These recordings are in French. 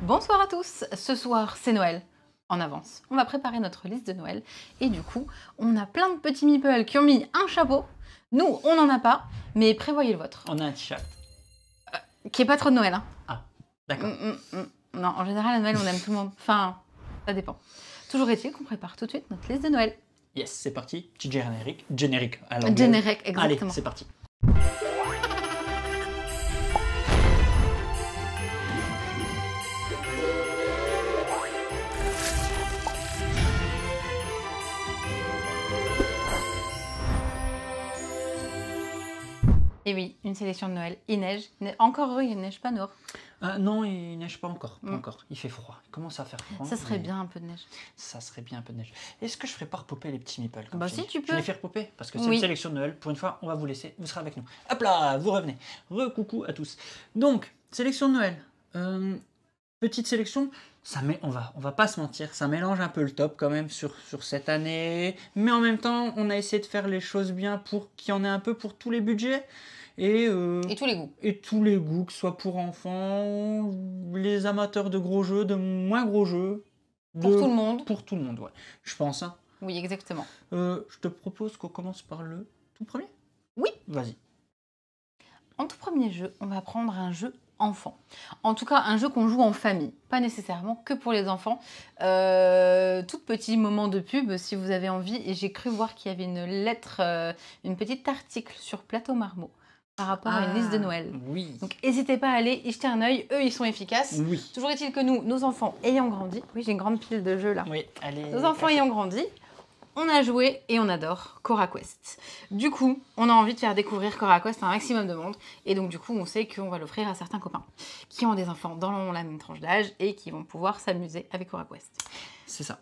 Bonsoir à tous, ce soir c'est Noël. En avance, on va préparer notre liste de Noël et du coup, on a plein de petits meeples qui ont mis un chapeau. Nous, on n'en a pas, mais prévoyez le vôtre. On a un t-shirt. Qui est pas trop de Noël, hein. Ah, d'accord. Non, en général, à Noël, on aime tout le monde. Enfin, ça dépend. Toujours est-il qu'on prépare tout de suite notre liste de Noël. Yes, c'est parti. Petit générique. Générique. À l'anglais. Générique, exactement. Allez, c'est parti. Et oui, une sélection de Noël. Il neige. Encore heureux, il neige pas, Nour. Non, il neige pas encore. Pas encore. Il fait froid. Il commence à faire froid. Ça serait bien un peu de neige. Ça serait bien un peu de neige. Est-ce que je ferais pas repopper les petits meeples Bah si, tu peux. Je les fais repopper parce que c'est une sélection de Noël. Pour une fois, on va vous laisser. Vous serez avec nous. Hop là, vous revenez. Re-coucou à tous. Donc, sélection de Noël. Petite sélection. On va pas se mentir, ça mélange un peu le top quand même sur cette année. Mais en même temps, on a essayé de faire les choses bien pour qu'il y en ait un peu pour tous les budgets. Et tous les goûts. Et tous les goûts, que ce soit pour enfants, les amateurs de gros jeux, de moins gros jeux. Pour tout le monde. Pour tout le monde, ouais. Je pense. Hein. Oui, exactement. Je te propose qu'on commence par le tout premier. Oui. Vas-y. En tout premier jeu, on va prendre un jeu enfant. En tout cas, un jeu qu'on joue en famille. Pas nécessairement que pour les enfants. Tout petit moment de pub, si vous avez envie. Et j'ai cru voir qu'il y avait une lettre, une petite article sur Plateau Marmot par rapport à une liste de Noël. Oui. Donc n'hésitez pas à aller y jeter un œil, eux ils sont efficaces. Oui. Toujours est-il que nous, nos enfants ayant grandi, oui j'ai une grande pile de jeux là. Oui, allez. Nos enfants ayant grandi, on a joué et on adore Cora Quest. Du coup, on a envie de faire découvrir Cora Quest à un maximum de monde. Et donc du coup, on sait qu'on va l'offrir à certains copains qui ont des enfants dans la même tranche d'âge et qui vont pouvoir s'amuser avec Cora Quest. C'est ça.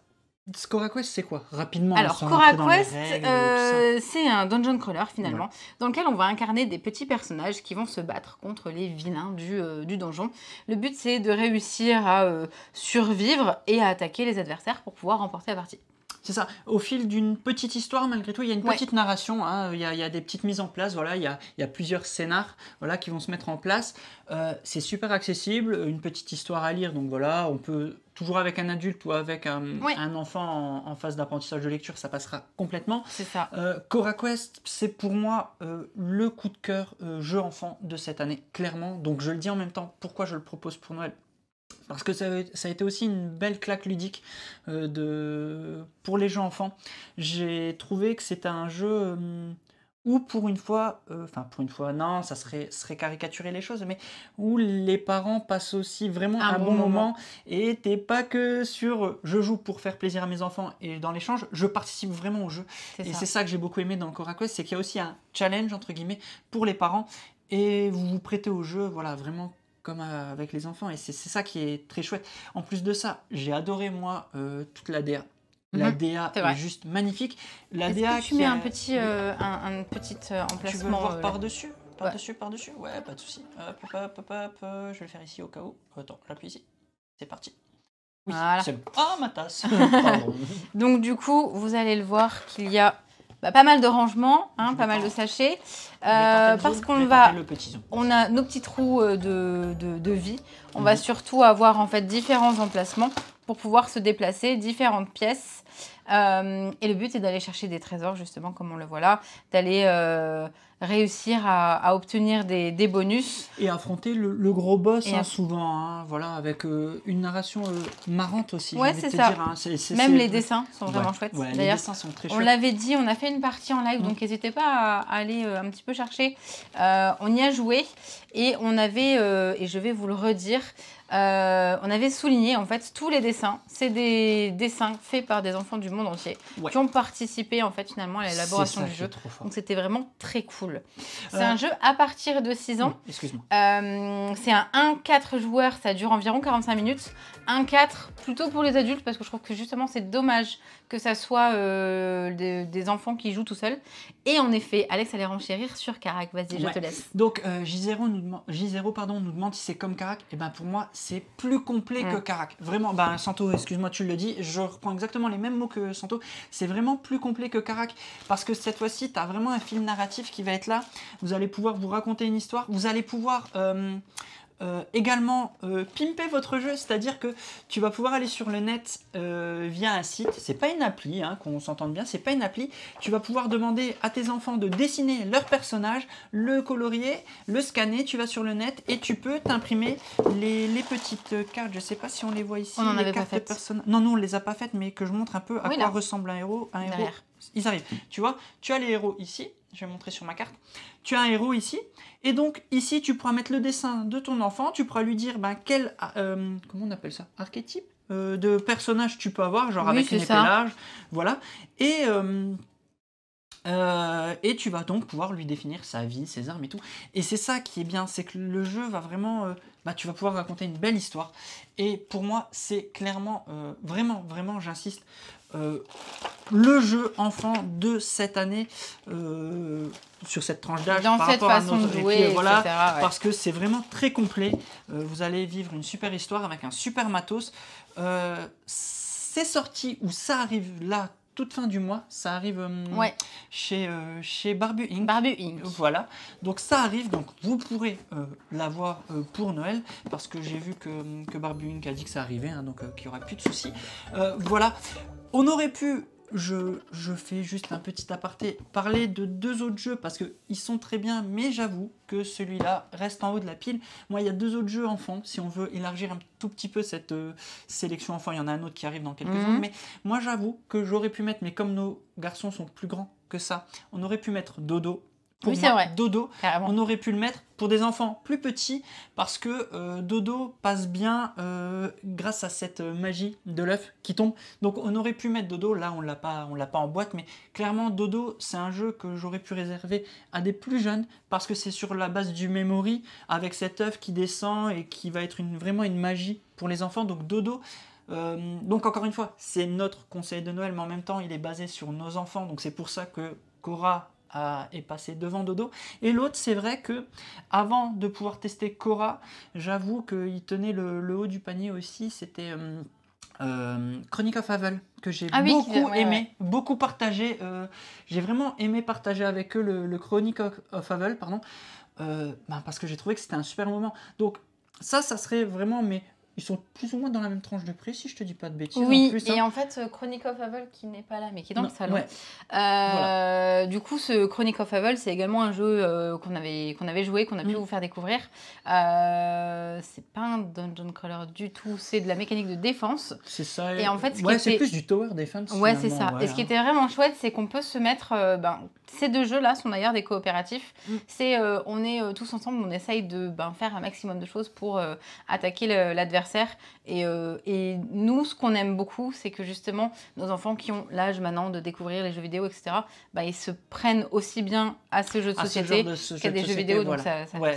Cora Quest, c'est quoi? Rapidement. Alors, Cora Quest, c'est un dungeon crawler finalement, dans lequel on va incarner des petits personnages qui vont se battre contre les vilains du donjon. Le but, c'est de réussir à survivre et à attaquer les adversaires pour pouvoir remporter la partie. C'est ça. Au fil d'une petite histoire, malgré tout, il y a une petite narration. Hein, il y a des petites mises en place. Voilà, il y a plusieurs scénars, voilà, qui vont se mettre en place. C'est super accessible. Une petite histoire à lire. Donc voilà, on peut toujours avec un adulte ou avec un enfant en phase d'apprentissage de lecture, ça passera complètement. C'est ça. Cora Quest, c'est pour moi le coup de cœur jeu enfant de cette année, clairement. Donc je le dis en même temps. Pourquoi je le propose pour Noël? Parce que ça a été aussi une belle claque ludique pour les jeux enfants. J'ai trouvé que c'était un jeu où pour une fois, non, ça serait caricaturer les choses, mais où les parents passent aussi vraiment un bon moment et t'es pas que sur je joue pour faire plaisir à mes enfants et dans l'échange, je participe vraiment au jeu. Et c'est ça que j'ai beaucoup aimé dans Cora Quest, c'est qu'il y a aussi un challenge entre guillemets pour les parents et vous vous prêtez au jeu, voilà, vraiment comme avec les enfants, et c'est ça qui est très chouette. En plus de ça, j'ai adoré moi toute la DA. La DA est juste magnifique. La DA tu mets un petit emplacement. Tu veux le voir par-dessus? Par-dessus? Ouais, pas de souci. Hop, je vais le faire ici au cas où. Attends, j'appuie ici. C'est parti. Oui, voilà. C'est bon. Ah, ma tasse. Pardon. Donc du coup, vous allez le voir qu'il y a pas mal de rangements, hein, pas mal de sachets, parce qu'on a nos petits trous de vie. On va surtout avoir en fait différents emplacements pour pouvoir se déplacer, différentes pièces. Et le but est d'aller chercher des trésors, justement, comme on le voit là, d'aller réussir à obtenir des bonus. Et affronter le gros boss, hein, souvent, hein, voilà, avec une narration marrante aussi. Ouais, c'est ça. Dire, hein, même les dessins sont vraiment chouettes. Ouais, d'ailleurs, les dessins sont très chouettes. On l'avait dit, on a fait une partie en live, donc n'hésitez pas à aller un petit peu chercher. On y a joué et on avait, et je vais vous le redire, on avait souligné en fait tous les dessins. C'est des dessins faits par des enfants du monde entier qui ont participé en fait finalement à l'élaboration du jeu. Donc c'était vraiment très cool. C'est un jeu à partir de 6 ans. Excuse-moi. C'est un 1-4 joueurs, ça dure environ 45 minutes. 1-4 plutôt pour les adultes parce que je trouve que justement c'est dommage que ça soit des enfants qui jouent tout seuls. Et en effet, Alex allait renchérir sur Carac. Vas-y, je te laisse. Donc J0 nous demande si c'est comme Carac. Et ben pour moi c'est plus complet que Carac. Vraiment, Santo, excuse-moi, tu le dis, je reprends exactement les mêmes mots que Santo. C'est vraiment plus complet que Carac parce que cette fois-ci, tu as vraiment un fil narratif qui va être là. Vous allez pouvoir vous raconter une histoire. Vous allez pouvoir également pimper votre jeu, c'est-à-dire que tu vas pouvoir aller sur le net via un site, c'est pas une appli, hein, qu'on s'entende bien, c'est pas une appli, tu vas pouvoir demander à tes enfants de dessiner leur personnage, le colorier, le scanner, tu vas sur le net et tu peux t'imprimer les petites cartes, je sais pas si on les voit ici, on en les avait cartes pas faites. Non, on les a pas faites, mais que je montre un peu à quoi ressemble un héros. Ils arrivent, tu vois, tu as les héros ici, je vais montrer sur ma carte. Tu as un héros ici, et donc ici tu pourras mettre le dessin de ton enfant, tu pourras lui dire quel, comment on appelle ça, archétype de personnage tu peux avoir, genre avec une épée large, voilà, et tu vas donc pouvoir lui définir sa vie, ses armes et tout. Et c'est ça qui est bien, c'est que le jeu va vraiment... tu vas pouvoir raconter une belle histoire. Et pour moi, c'est clairement, vraiment, j'insiste, le jeu enfant de cette année sur cette tranche d'âge par rapport à notre de jouer, voilà, etc., parce que c'est vraiment très complet. Vous allez vivre une super histoire avec un super matos. C'est sorti ou ça arrive là toute fin du mois, ça arrive chez Barbu Inc. Barbu Inc. Voilà, donc ça arrive, donc vous pourrez l'avoir pour Noël, parce que j'ai vu que Barbu Inc. a dit que ça arrivait, hein, donc qu'il n'y aura plus de soucis. Voilà, on aurait pu, je fais juste un petit aparté, parler de 2 autres jeux, parce qu'ils sont très bien, mais j'avoue que celui-là reste en haut de la pile. Moi, il y a 2 autres jeux enfants, si on veut élargir un tout petit peu cette sélection enfant, il y en a un autre qui arrive dans quelques secondes, mais moi j'avoue que j'aurais pu mettre, mais comme nos garçons sont plus grands que ça, on aurait pu mettre Dodo. Pour moi, vrai. Dodo, carrément, on aurait pu le mettre pour des enfants plus petits, parce que Dodo passe bien grâce à cette magie de l'œuf qui tombe. Donc on aurait pu mettre Dodo, là on l'a pas en boîte, mais clairement Dodo c'est un jeu que j'aurais pu réserver à des plus jeunes, parce que c'est sur la base du memory, avec cet œuf qui descend et qui va être vraiment une magie pour les enfants. Donc Dodo, donc encore une fois, c'est notre conseil de Noël, mais en même temps il est basé sur nos enfants, donc c'est pour ça que Cora est passé devant Dodo. Et l'autre, c'est vrai que avant de pouvoir tester Cora, j'avoue qu'il tenait le haut du panier aussi, c'était Chronic of Havel, que j'ai beaucoup aimé, beaucoup partagé. J'ai vraiment aimé partager avec eux le Chronic of Havel, pardon, parce que j'ai trouvé que c'était un super moment. Donc ça serait vraiment... mais ils sont plus ou moins dans la même tranche de prix, si je te dis pas de bêtises. Oui, en plus, et en fait, Chronic of Havel, qui n'est pas là, mais qui est dans le salon. Voilà. Du coup, ce Chronic of Havel, c'est également un jeu qu'on avait joué, qu'on a pu vous faire découvrir. C'est pas un dungeon crawler du tout, c'est de la mécanique de défense. C'est ça. Et en fait, c'est plus du tower defense. Ouais, c'est ça. Voilà. Et ce qui était vraiment chouette, c'est qu'on peut se mettre... ces 2 jeux-là sont d'ailleurs des coopératifs. On est tous ensemble, on essaye de faire un maximum de choses pour attaquer l'adversaire. Et nous, ce qu'on aime beaucoup, c'est que justement, nos enfants qui ont l'âge maintenant de découvrir les jeux vidéo, etc., ils se prennent aussi bien à ce jeu de société qu'à des jeux vidéo. Voilà. Donc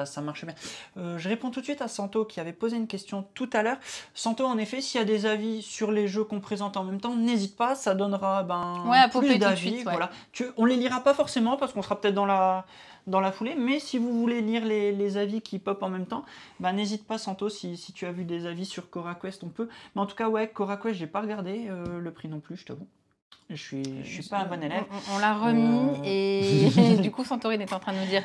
ça marche bien. Je réponds tout de suite à Santo qui avait posé une question tout à l'heure. Santo, en effet, s'il y a des avis sur les jeux qu'on présente en même temps, n'hésite pas, ça donnera plus d'avis. Voilà. On les lira pas forcément parce qu'on sera peut-être dans la foulée, mais si vous voulez lire les avis qui pop en même temps, n'hésite pas Santo, si tu as vu des avis sur Cora Quest, on peut. Mais en tout cas, Cora Quest, j'ai pas regardé le prix non plus, je t'avoue. Je suis pas un bon élève. On l'a remis et du coup Santorine est en train de nous dire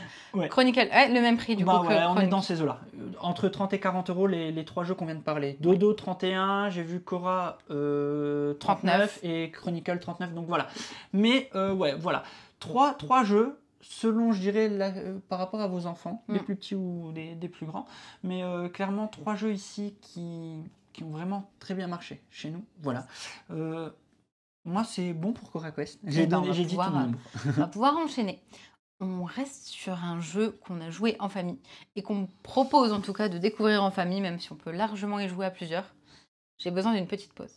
Chronicle, le même prix du coup. On est dans ces eaux-là. Entre 30 et 40 euros les 3 jeux qu'on vient de parler. Dodo 31, j'ai vu Cora 39 et Chronicle 39, donc voilà. Mais voilà. 3 jeux selon, je dirais, par rapport à vos enfants, des plus petits ou des plus grands. Mais clairement, 3 jeux ici qui ont vraiment très bien marché chez nous. Voilà. Moi, c'est bon pour Cora Quest. J'ai dit tout le nombre. On va pouvoir enchaîner. On reste sur un jeu qu'on a joué en famille et qu'on propose en tout cas de découvrir en famille, même si on peut largement y jouer à plusieurs. J'ai besoin d'une petite pause.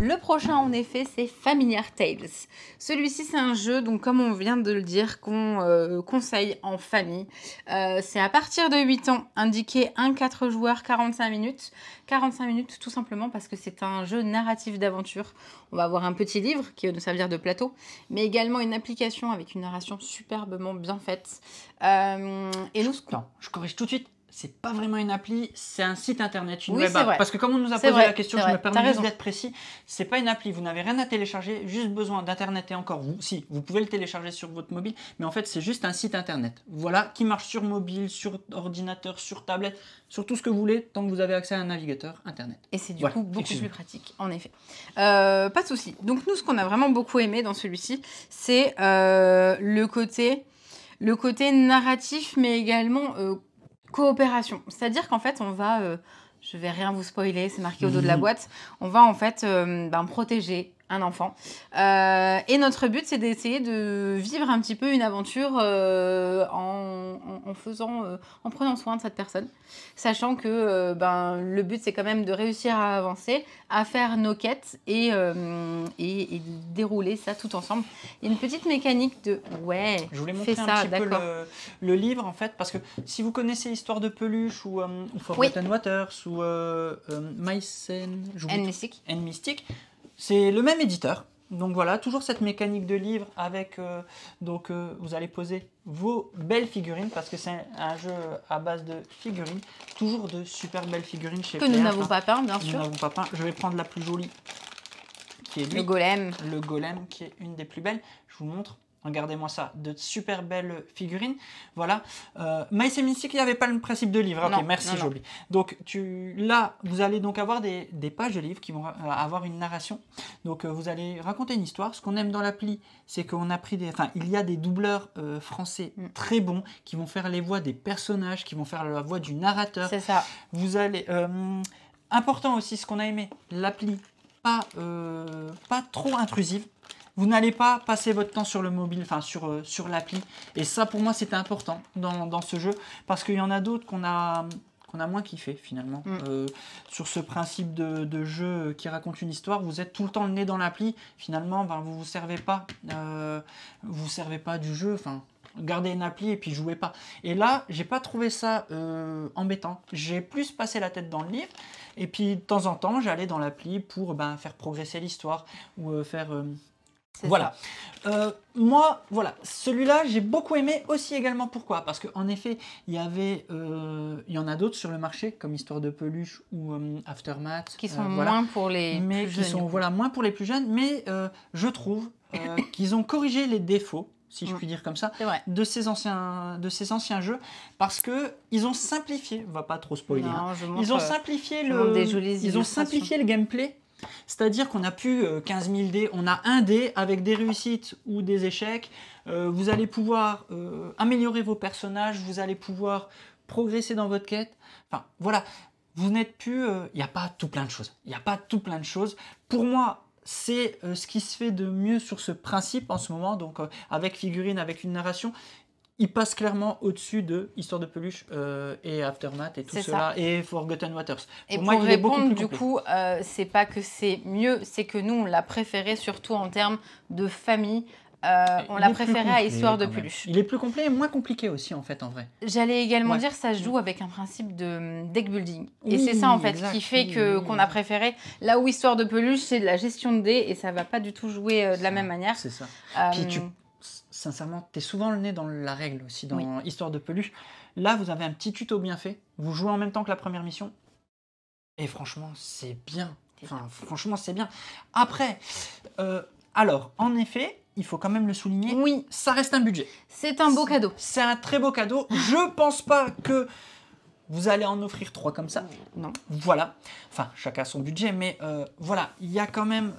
Le prochain, en effet, c'est Familiar Tales. Celui-ci, c'est un jeu, donc comme on vient de le dire, qu'on conseille en famille. C'est à partir de 8 ans, indiqué 1-4 joueurs, 45 minutes. 45 minutes, tout simplement parce que c'est un jeu narratif d'aventure. On va avoir un petit livre qui va nous servir de plateau, mais également une application avec une narration superbement bien faite. Et nous, je corrige tout de suite. c'est pas vraiment une appli, c'est un site internet, une Oui, web c'est app. vrai. Parce que comme on nous a C'est posé vrai, la question, c'est je me vrai. T'as permets juste raison. d'être précis, c'est pas une appli, vous n'avez rien à télécharger, juste besoin d'internet et encore vous. Si, vous pouvez le télécharger sur votre mobile, mais en fait c'est juste un site internet. Voilà, qui marche sur mobile, sur ordinateur, sur tablette, sur tout ce que vous voulez, tant que vous avez accès à un navigateur internet. Et c'est du Voilà, coup beaucoup excusez-moi. plus pratique, en effet. Pas de souci. Donc nous, ce qu'on a vraiment beaucoup aimé dans celui-ci, c'est le côté narratif, mais également coopération. C'est-à-dire qu'en fait, on va, je vais rien vous spoiler, c'est marqué au dos de la boîte, on va en fait protéger un enfant. Et notre but, c'est d'essayer de vivre un petit peu une aventure en prenant soin de cette personne, sachant que le but, c'est quand même de réussir à avancer, à faire nos quêtes et dérouler ça tout ensemble. Il y a une petite mécanique de ouais, Je voulais montrer fais un ça, petit peu d'accord. le livre en fait, parce que si vous connaissez Histoire de peluche ou Forgotten Waters ou Mice And Mystic. and Mystic, c'est le même éditeur. Donc voilà, toujours cette mécanique de livre avec vous allez poser vos belles figurines parce que c'est un jeu à base de figurines, toujours de super belles figurines chez Que nous PH, n'avons pas peint, bien Nous sûr. n'avons pas peint. Je vais prendre la plus jolie qui est lui, Le golem. le golem qui est une des plus belles. Je vous montre. Regardez-moi ça, de super belles figurines. Voilà. Mice et Mystic, il n'y avait pas le principe de livre. Ok, Non, merci, non, non. j'oublie. Donc là, vous allez donc avoir des pages de livres qui vont avoir une narration. Donc vous allez raconter une histoire. Ce qu'on aime dans l'appli, c'est qu'on a pris il y a des doubleurs français très bons qui vont faire les voix des personnages, qui vont faire la voix du narrateur. C'est ça. Vous allez... important aussi, ce qu'on a aimé, l'appli pas trop intrusive. Vous n'allez pas passer votre temps sur le mobile, sur l'appli. Et ça, pour moi, c'était important dans ce jeu. Parce qu'il y en a d'autres qu'on a moins kiffé, finalement. Sur ce principe de jeu qui raconte une histoire, vous êtes tout le temps le nez dans l'appli. Finalement, vous ne vous servez pas. Vous servez pas du jeu. Gardez une appli et puis jouez pas. Et là, j'ai pas trouvé ça embêtant. J'ai plus passé la tête dans le livre. Et puis, de temps en temps, j'allais dans l'appli pour faire progresser l'histoire ou faire... Voilà. Moi, voilà, celui-là, j'ai beaucoup aimé aussi également. Pourquoi? Parce qu'en effet, il y en a d'autres sur le marché, comme Histoire de peluche ou Aftermath. Qui sont moins pour les mais plus qui jeunes. sont moins pour les plus jeunes. Mais je trouve qu'ils ont corrigé les défauts, si je puis dire comme ça, de ces anciens jeux, parce que ils ont simplifié. On va pas trop spoiler. Non, ils ont simplifié le gameplay. C'est-à-dire qu'on n'a plus 15 000 dés, on a un dé avec des réussites ou des échecs. Vous allez pouvoir améliorer vos personnages, vous allez pouvoir progresser dans votre quête. Enfin, voilà, vous n'êtes plus... Il n'y a pas tout plein de choses. Il n'y a pas tout plein de choses. Pour moi, c'est ce qui se fait de mieux sur ce principe en ce moment, donc avec figurine, avec une narration. Il passe clairement au-dessus de Histoire de peluche et Aftermath et tout cela, et Forgotten Waters. Et moi, pour il est beaucoup répondre, plus du coup, c'est pas que c'est mieux, c'est que nous, on l'a préféré surtout en termes de famille. On l'a préféré à Histoire de peluche. Il est plus complet et moins compliqué aussi, en fait, en vrai. J'allais également dire, ça se joue avec un principe de deck building. Et c'est ça, en fait, qui fait qu'on a préféré. Là où Histoire de peluche, c'est de la gestion de dés et ça va pas du tout jouer de la même manière. C'est ça. Puis sincèrement, tu es souvent le nez dans la règle aussi, dans Histoire de peluche. Là, vous avez un petit tuto bien fait. Vous jouez en même temps que la première mission. Et franchement, c'est bien. Franchement, c'est bien. Après, alors, en effet, il faut quand même le souligner. Oui. Ça reste un budget. C'est un beau cadeau. C'est un très beau cadeau. Je pense pas que vous allez en offrir 3 comme ça. Non. Voilà. Enfin, chacun son budget, mais voilà, il y a quand même...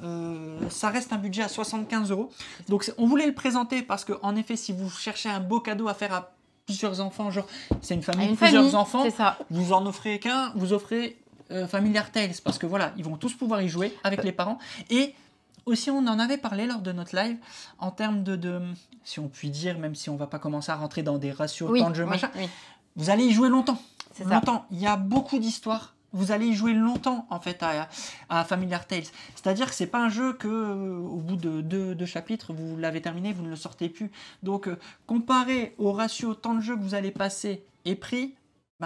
ça reste un budget à 75 €. Donc, on voulait le présenter parce qu'en effet, si vous cherchez un beau cadeau à faire à plusieurs enfants, genre, c'est une famille, plusieurs enfants, vous en offrez qu'un, vous offrez Familiar Tales, parce que voilà, ils vont tous pouvoir y jouer avec les parents. Et aussi, on en avait parlé lors de notre live, en termes si on peut dire, même si on va pas commencer à rentrer dans des ratios, temps de jeu, machin, vous allez y jouer longtemps. Longtemps. Il y a beaucoup d'histoires. Vous allez y jouer longtemps, en fait, à Familiar Tales. C'est-à-dire que c'est pas un jeu que, au bout de deux chapitres, vous l'avez terminé, vous ne le sortez plus. Donc, comparé au ratio temps de jeu que vous allez passer et prix,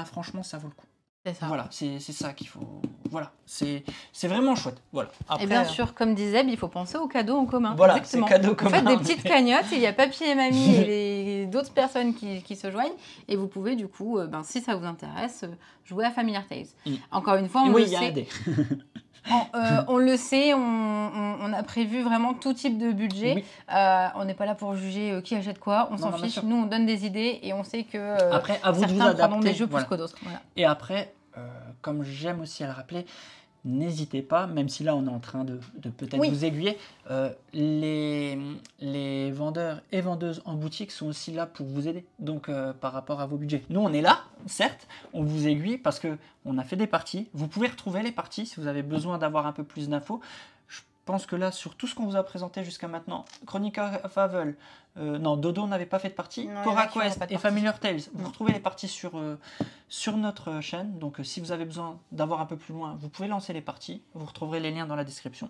franchement, ça vaut le coup. C'est ça. Voilà, c'est ça qu'il faut. Voilà, c'est vraiment chouette. Voilà. Après, et bien sûr, comme disait, il faut penser aux cadeaux en commun. Voilà, c'est cadeaux communs. Faites des petites cagnottes, il y a papy et mamie et d'autres personnes qui se joignent. Et vous pouvez du coup, si ça vous intéresse, jouer à Familiar Tales. Encore une fois, on le sait. On le sait, on a prévu vraiment tout type de budget. Oui. On n'est pas là pour juger qui achète quoi, on s'en fiche. Nous, on donne des idées et on sait que après, à vous certains de vous adapter, prendront des jeux plus que d'autres. Voilà. Et après, comme j'aime aussi à le rappeler, n'hésitez pas, même si là on est en train de peut-être vous aiguiller, les vendeurs et vendeuses en boutique sont aussi là pour vous aider, donc par rapport à vos budgets. Nous on est là, certes, on vous aiguille parce qu'on a fait des parties, vous pouvez retrouver les parties si vous avez besoin d'avoir un peu plus d'infos. Je pense que là, sur tout ce qu'on vous a présenté jusqu'à maintenant, Chronica of Havel, non, Dodo n'avait pas fait de partie, Cora Quest et Familiar Tales, vous retrouvez les parties sur notre chaîne, donc si vous avez besoin d'avoir un peu plus loin, vous pouvez lancer les parties, vous retrouverez les liens dans la description.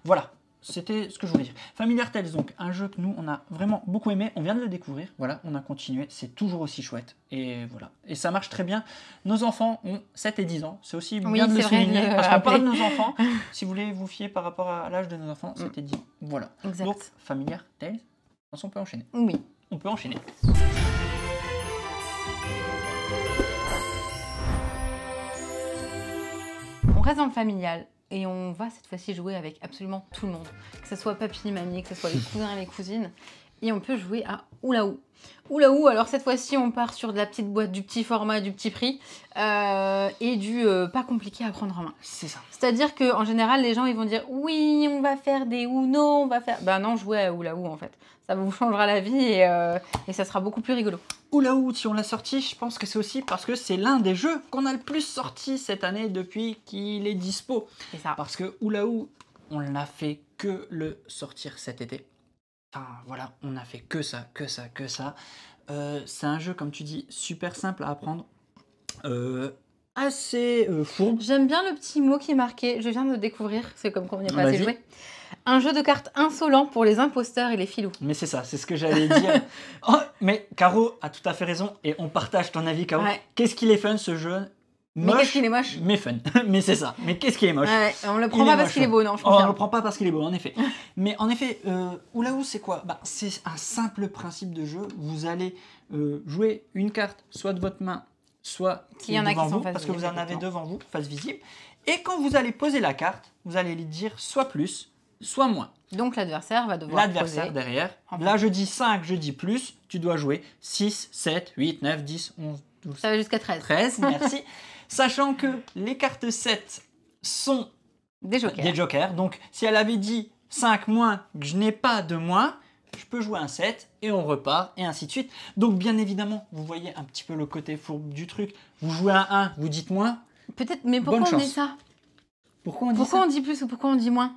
Voilà, c'était ce que je voulais dire. Familiar Tales, donc un jeu que nous, on a vraiment beaucoup aimé, on vient de le découvrir, voilà, on a continué, c'est toujours aussi chouette, et voilà. Et ça marche très bien, nos enfants ont 7 et 10 ans, c'est aussi bien de le souligner, parce qu'on parle de nos enfants, si vous voulez vous fier par rapport à l'âge de nos enfants, 7 et 10 ans, voilà. Exact. Donc, Familiar Tales, on peut enchaîner. Oui. On peut enchaîner. On reste dans le familial et on va cette fois-ci jouer avec absolument tout le monde. Que ce soit papy, mamie, que ce soit les cousins et les cousines. Et on peut jouer à Oulaou. Oulaou, alors cette fois-ci on part sur de la petite boîte, du petit format, du petit prix et du pas compliqué à prendre en main. C'est ça. C'est-à-dire qu'en général les gens ils vont dire oui on va faire des Uno, on va faire... Ben non, jouez à Oulaou en fait. Ça vous changera la vie et ça sera beaucoup plus rigolo. Oulaou, si on l'a sorti, je pense que c'est aussi parce que c'est l'un des jeux qu'on a le plus sorti cette année depuis qu'il est dispo. C'est ça. Parce que Oulaou, on n'a fait que le sortir cet été. Enfin voilà, on n'a fait que ça. C'est un jeu, comme tu dis, super simple à apprendre. Assez fourbe. J'aime bien le petit mot qui est marqué, je viens de le découvrir, c'est comme qu'on n'y a pas assez joué. Un jeu de cartes insolent pour les imposteurs et les filous. Mais c'est ça, c'est ce que j'allais dire. Oh, mais Caro a tout à fait raison et on partage ton avis, Caro. Ouais. Qu'est-ce qu'il est fun ce jeu? Mais qu'est-ce qu'il est moche? Mais fun. Mais c'est ça. Mais qu'est-ce qu'il est moche? Ouais, on le prend pas parce qu'il est beau, non, je confirme. On le prend pas parce qu'il est beau, en effet. Mais en effet, Oulaou, c'est quoi? Bah, c'est un simple principe de jeu. Vous allez jouer une carte, soit de votre main, soit qui en a devant qui vous, parce que vous en avez devant vous, face visible. Et quand vous allez poser la carte, vous allez lui dire soit plus, soit moins. Donc l'adversaire va devoir poser derrière. Là, je dis 5, je dis plus. Tu dois jouer 6, 7, 8, 9, 10, 11, 12. Ça va jusqu'à 13. 13, merci. Sachant que les cartes 7 sont des jokers. Donc, si elle avait dit 5 moins, que je n'ai pas de moins, je peux jouer un 7 et on repart et ainsi de suite. Donc, bien évidemment, vous voyez un petit peu le côté fourbe du truc. Vous jouez un 1, vous dites moins. Peut-être, mais pourquoi on dit ça? Pourquoi on dit plus ou pourquoi on dit moins?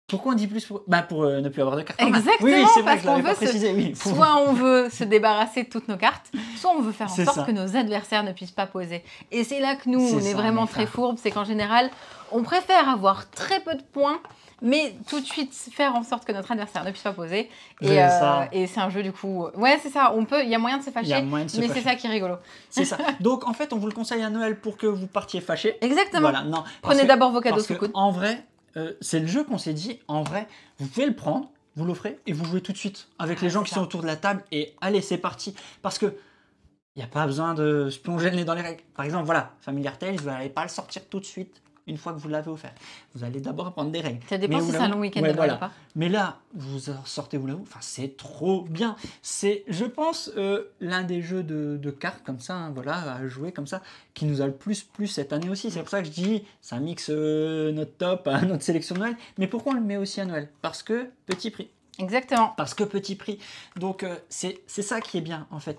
Pourquoi on dit plus pour ne plus avoir de cartes? Exactement, oui, c'est vrai, parce qu'on veut soit on veut se débarrasser de toutes nos cartes, soit on veut faire en sorte que nos adversaires ne puissent pas poser. Et c'est là que nous, on est vraiment très fourbe, c'est qu'en général, on préfère avoir très peu de points, mais tout de suite faire en sorte que notre adversaire ne puisse pas poser. Et c'est un jeu du coup... Ouais, c'est ça, il y a moyen de se fâcher, mais c'est ça qui est rigolo. C'est ça. Donc en fait, on vous le conseille à Noël pour que vous partiez fâchés. Exactement. Voilà, non, prenez d'abord vos cadeaux sous coude. En vrai... c'est le jeu qu'on s'est dit, en vrai, vous pouvez le prendre, vous l'offrez et vous jouez tout de suite avec les gens qui sont autour de la table et allez, c'est parti. Parce que il n'y a pas besoin de se plonger le nez dans les règles. Par exemple, voilà, Familiar Tales, vous n'allez pas le sortir tout de suite une fois que vous l'avez offert. Vous allez d'abord apprendre des règles. Ça dépend si c'est un long week-end ou pas. Mais là, vous sortez Oulaou, enfin, c'est trop bien. C'est, je pense, l'un des jeux de cartes comme ça, hein, voilà, à jouer comme ça, qui nous a le plus plu cette année aussi. C'est pour ça que je dis, ça mixe notre top à notre sélection de Noël. Mais pourquoi on le met aussi à Noël? Parce que petit prix. Exactement. Parce que petit prix. Donc, c'est ça qui est bien, en fait.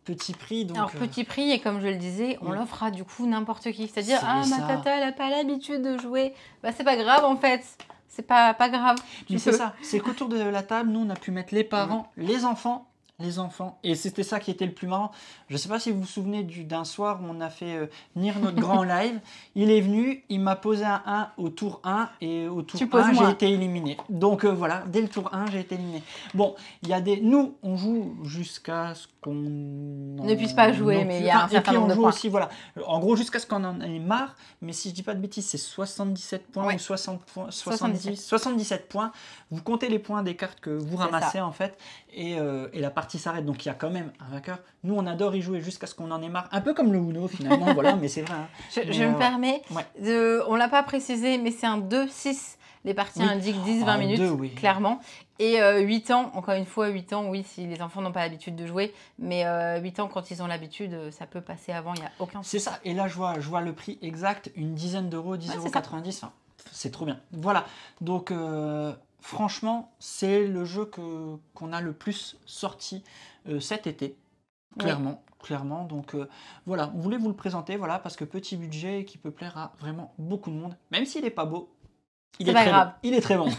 Petit prix. Donc, alors, petit prix, et comme je le disais, on l'offre à du coup n'importe qui. C'est-à-dire, ma tata, elle n'a pas l'habitude de jouer. Bah, c'est pas grave, en fait. C'est pas grave. Mais c'est ça. C'est qu'autour de la table, nous, on a pu mettre les parents, les enfants, Les enfants. Et c'était ça qui était le plus marrant. Je ne sais pas si vous vous souvenez d'un soir où on a fait Nier notre grand live. Il est venu, il m'a posé un 1 au tour 1 et au tour 1, j'ai été éliminé. Donc voilà, dès le tour 1, j'ai été éliminé. Bon, il y a des... Nous, on joue jusqu'à ce qu'on... ne puisse pas jouer, mais il y a un certain nombre de points. Aussi, voilà. En gros, jusqu'à ce qu'on en ait marre. Mais si je dis pas de bêtises, c'est 77 points ou 60 points, 77 points. Vous comptez les points des cartes que vous ramassez en fait. Et la partie s'arrête, donc il y a quand même un vainqueur. Nous, on adore y jouer jusqu'à ce qu'on en ait marre. Un peu comme le Uno, finalement, voilà, mais c'est vrai. Hein. Je me permets, on ne l'a pas précisé, mais c'est un 2-6. Les parties indiquent 10-20 minutes, clairement. Et 8 ans, encore une fois, 8 ans, oui, si les enfants n'ont pas l'habitude de jouer. Mais 8 ans, quand ils ont l'habitude, ça peut passer avant, il n'y a aucun souci. C'est ça, et là, je vois le prix exact, une dizaine d'euros, 10,90 €. Enfin, c'est trop bien. Voilà, donc... franchement, c'est le jeu qu'on a le plus sorti cet été, clairement. Donc voilà, on voulait vous le présenter, voilà, parce que petit budget qui peut plaire à vraiment beaucoup de monde, même s'il n'est pas beau, il est très bon.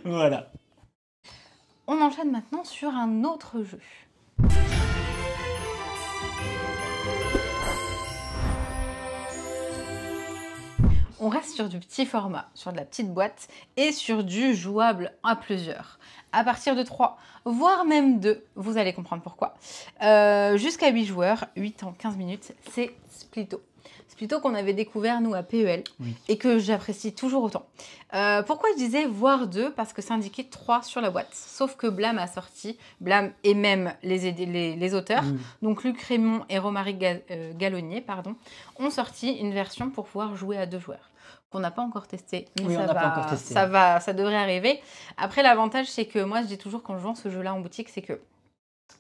Voilà. On enchaîne maintenant sur un autre jeu. On reste sur du petit format, sur de la petite boîte et sur du jouable à plusieurs. À partir de 3, voire même 2, vous allez comprendre pourquoi. Jusqu'à 8 joueurs, 8 en 15 minutes, c'est Splitto. Splitto qu'on avait découvert nous à PEL et que j'apprécie toujours autant. Pourquoi je disais voire 2? Parce que c'est indiqué 3 sur la boîte. Sauf que Blam a sorti, Blam et même les auteurs, donc Luc Raymond et Romaric Gallonnier, pardon, ont sorti une version pour pouvoir jouer à 2 joueurs. Qu'on n'a pas encore testé, mais ça devrait arriver. Après, l'avantage, c'est que moi, je dis toujours quand je vends ce jeu-là en boutique, c'est que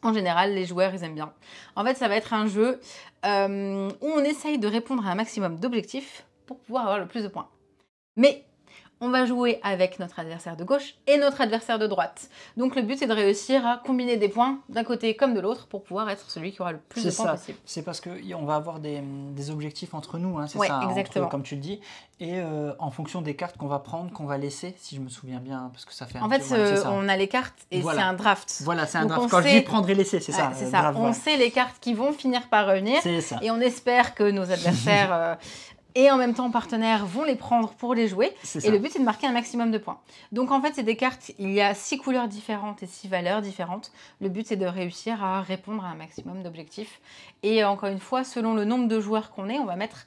en général, les joueurs, ils aiment bien. En fait, ça va être un jeu où on essaye de répondre à un maximum d'objectifs pour pouvoir avoir le plus de points. Mais on va jouer avec notre adversaire de gauche et notre adversaire de droite. Donc le but, c'est de réussir à combiner des points d'un côté comme de l'autre pour pouvoir être celui qui aura le plus de points possible. C'est parce qu'on va avoir des objectifs entre nous, hein, c'est ça, exactement. Comme tu le dis. Et en fonction des cartes qu'on va prendre, qu'on va laisser, si je me souviens bien, parce que ça fait un petit... En fait, on a les cartes et c'est un draft. Voilà, c'est un draft. Quand je dis prendre et laisser, c'est ça. C'est ça. On sait les cartes qui vont finir par revenir. Et on espère que nos adversaires... et en même temps, partenaires vont les prendre pour les jouer. Et le but, c'est de marquer un maximum de points. Donc, en fait, c'est des cartes, il y a 6 couleurs différentes et 6 valeurs différentes. Le but, c'est de réussir à répondre à un maximum d'objectifs. Et encore une fois, selon le nombre de joueurs qu'on est, on va mettre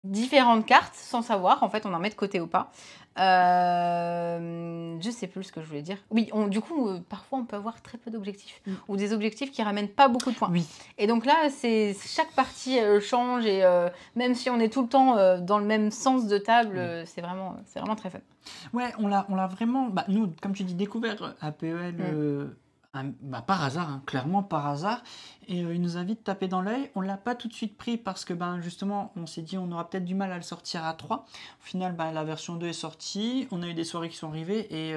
différentes cartes sans savoir. En fait, on en met de côté ou pas. Je sais plus ce que je voulais dire. Oui, du coup, parfois, on peut avoir très peu d'objectifs. Ou des objectifs qui ramènent pas beaucoup de points. Et donc là, chaque partie change. Et même si on est tout le temps dans le même sens de table, c'est vraiment très fun. Ouais, on l'a vraiment... Bah, nous, comme tu dis, découvert à PEL... par hasard, hein, clairement par hasard, et il nous a vite tapé dans l'œil. On ne l'a pas tout de suite pris parce que justement on s'est dit on aura peut-être du mal à le sortir à 3. Au final la version 2 est sortie, on a eu des soirées qui sont arrivées et